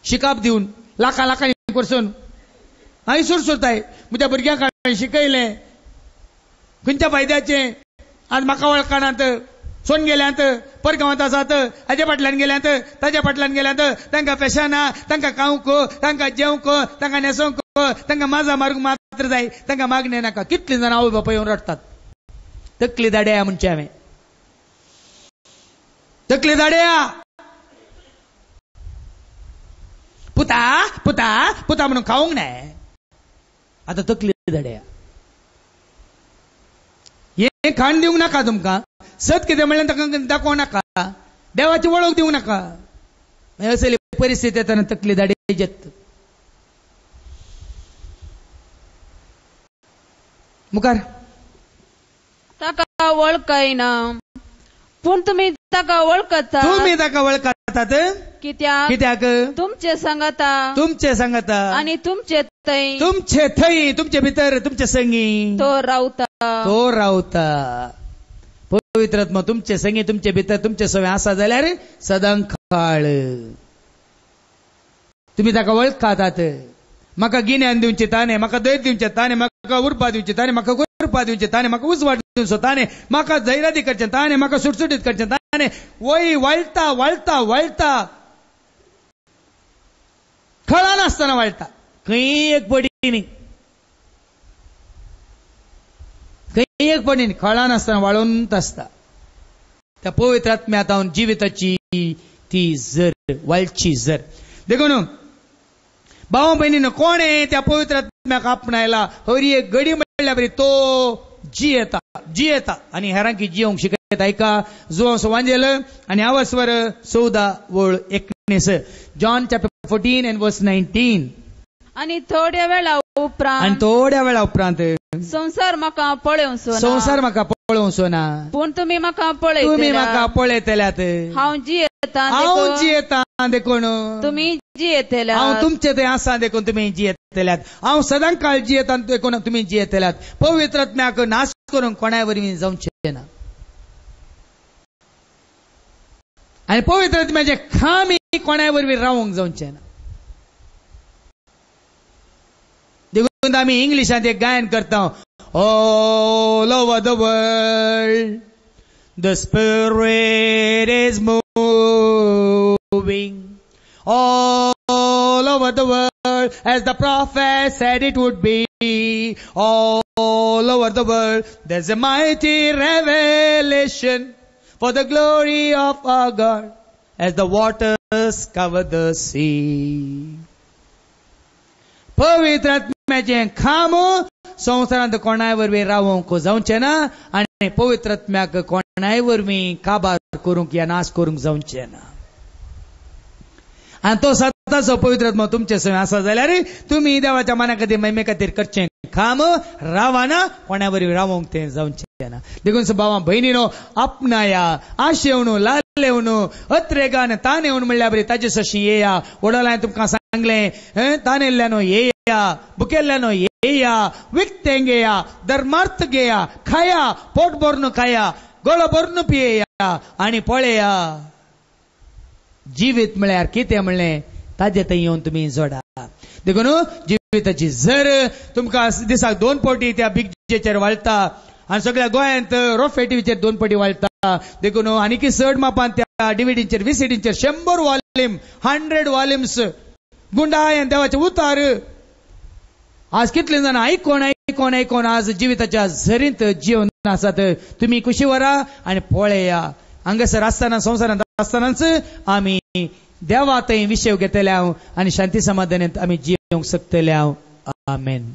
शिकाप दिवन लाखां लाखांनी करसून मागीर सुरसुरताय म्हज्या भुरग्यांक हांवें शिकयलें खंयच्या फायद्याचें आज म्हाका वळखनात सोन गेल्यांत परगांवांत आसात हाजे फाटल्यान गेल्यांत ताज्या फाटल्यान गेल्यांत तांकां पेशाना तांकां खावंक तांकां जेवंक तांकां न्हेसोवंक तांकां माजा मारूंक मात्र जाय तांकां मागणें नाका कितलीं जाणां आवय बापाय येवन रडटात तकली दाड्या म्हणचे हांवें तकली दाड्या पुता पुता पुता म्हणून खावंक नाय आतां तकली दाड्या हे खाण दिवंक नाका तुमकां सत कितें म्हणलें ताका दाखोवं नाका देवाची वळख दिवंक नाका असली परिस्थिती येताना तकली दाडी जेत मुखार ताका वळखयना पूण तुमी ताका वळखता तुमी ताका वळखतात कित्याक तुमचे सांगता आनी तुमचे थंय तुमचे भितर तुमचे संगी तो रावता पवित्र आत्मा तुमचे संगी तुमचे भितर तुमचे सवय आसा जाल्यार सदांकाळ तुमी ताका वळखातात म्हाका गिन्यान दिवचे ताणे म्हाका दैत दिवचे ताणे म्हाका उर्बा दिवचे ताणे म्हाका गुरपा दिवचे ताणे म्हाका उजवाड दिवचो ताणे म्हाका जैरादी करचे ताणे म्हाका सुटसुटीत करचे ताणे वय वळटा वळटा वळटा खळा नासतना वळटा खंय एक पडीनी खंय एक पडीनी खळा नासतना वाळूंत आसता त्या पवित्र आत्म्यांत हांव जिविताची ती झर वाळची झर देखून भाव बहिणीनं कोणे त्या पवित्र आत्म्याक आपणायला हरी एक घडी म्हणल्या बरी तो जियेता आणि हेरांकी जियोंक शिकयता ऐका जो वांजेल आणि आवस्वर 14:19 जॉन चॅप्टर 14 and verse 19 आणि थोड्या वेळा उपरांत संसार म्हाका पळोवचो ना पूण तुम्ही म्हाका तुम्ही म्हाका पळयतल्यात हांव जियेतां हांव जियेतां देखून तुम्ही जियेतल्यात हांव तुमचे थंय आसा देखून तुमी जियेतल्यात हांव सदां काळ जियेतां देखून तुमी जियेतल्यात पवित्र आत्म्याक नाश करूंक कोणाय वरवीं जावचें ना आनी पवित्र आत्म्याचे खामी कोणाय वरवीं रावूंक जावचें ना देखून आमी इंग्लिशांत एक गायन करता all over the world the Spirit is moving all over the world as the prophet said it would be all over the world there's a mighty revelation for the glory of our God as the waters cover the sea पवित्र आत्म्याचे खाम संवसारांत कोणाय वरवीं रावूंक जावचें ना आनी पवित्र आत्म्याक कोणाय वरवीं काबार करूंक या नाश करूंक जावचें ना आनी तो सदांचो पवित्र आत्मा तुमचे सगळे आसा जाल्यार तुमी देवाच्या मना खातीर महिमे खातीर करचें काम रावाना कोणाय वरवीं रावूंक तें जावचें ना देखून भावां भयणीनो आपणाया आशेवन लालेवन अत्रेगान तान येवन म्हणल्यार बरी ताचे सशी येया वडोलांय तुमकां सांगलें तानेल्ल्यानो येया बुकेल्ल्यानो येया विकतें घेया धर्मार्थ घेया खाया पोट भरून खाया गळो भरून पियेया आनी पळया जिवीत म्हळ्यार कितें म्हणलें ताजे थंय येवन तुमी जोडा देखून जिविताची झर तुमकां दिसाक 2 फावटी त्या बिगजेचेर वाळटा आनी सगळ्या गोंयांत रोफे टीव्हीचेर 2 फावटी वाळटा देखून आनीक चड मापान त्या डिव्हिडीचेर विसीडीचेर 100 वॉल्यूम 100 वॉल्यूम्स गुंडाय आनी देवाचे उतार आज कितले जाण आयकोन आज जिविताच्या झरींत जीवन आसात तुमी कुशी व्हरा आनी पळया हांगासर आसतना संवसारांत आसतनाच आमी देवा थंय विशय घेतल्या आनी शांती समाधानांत आमी जियोंक शकतल्या आमेन.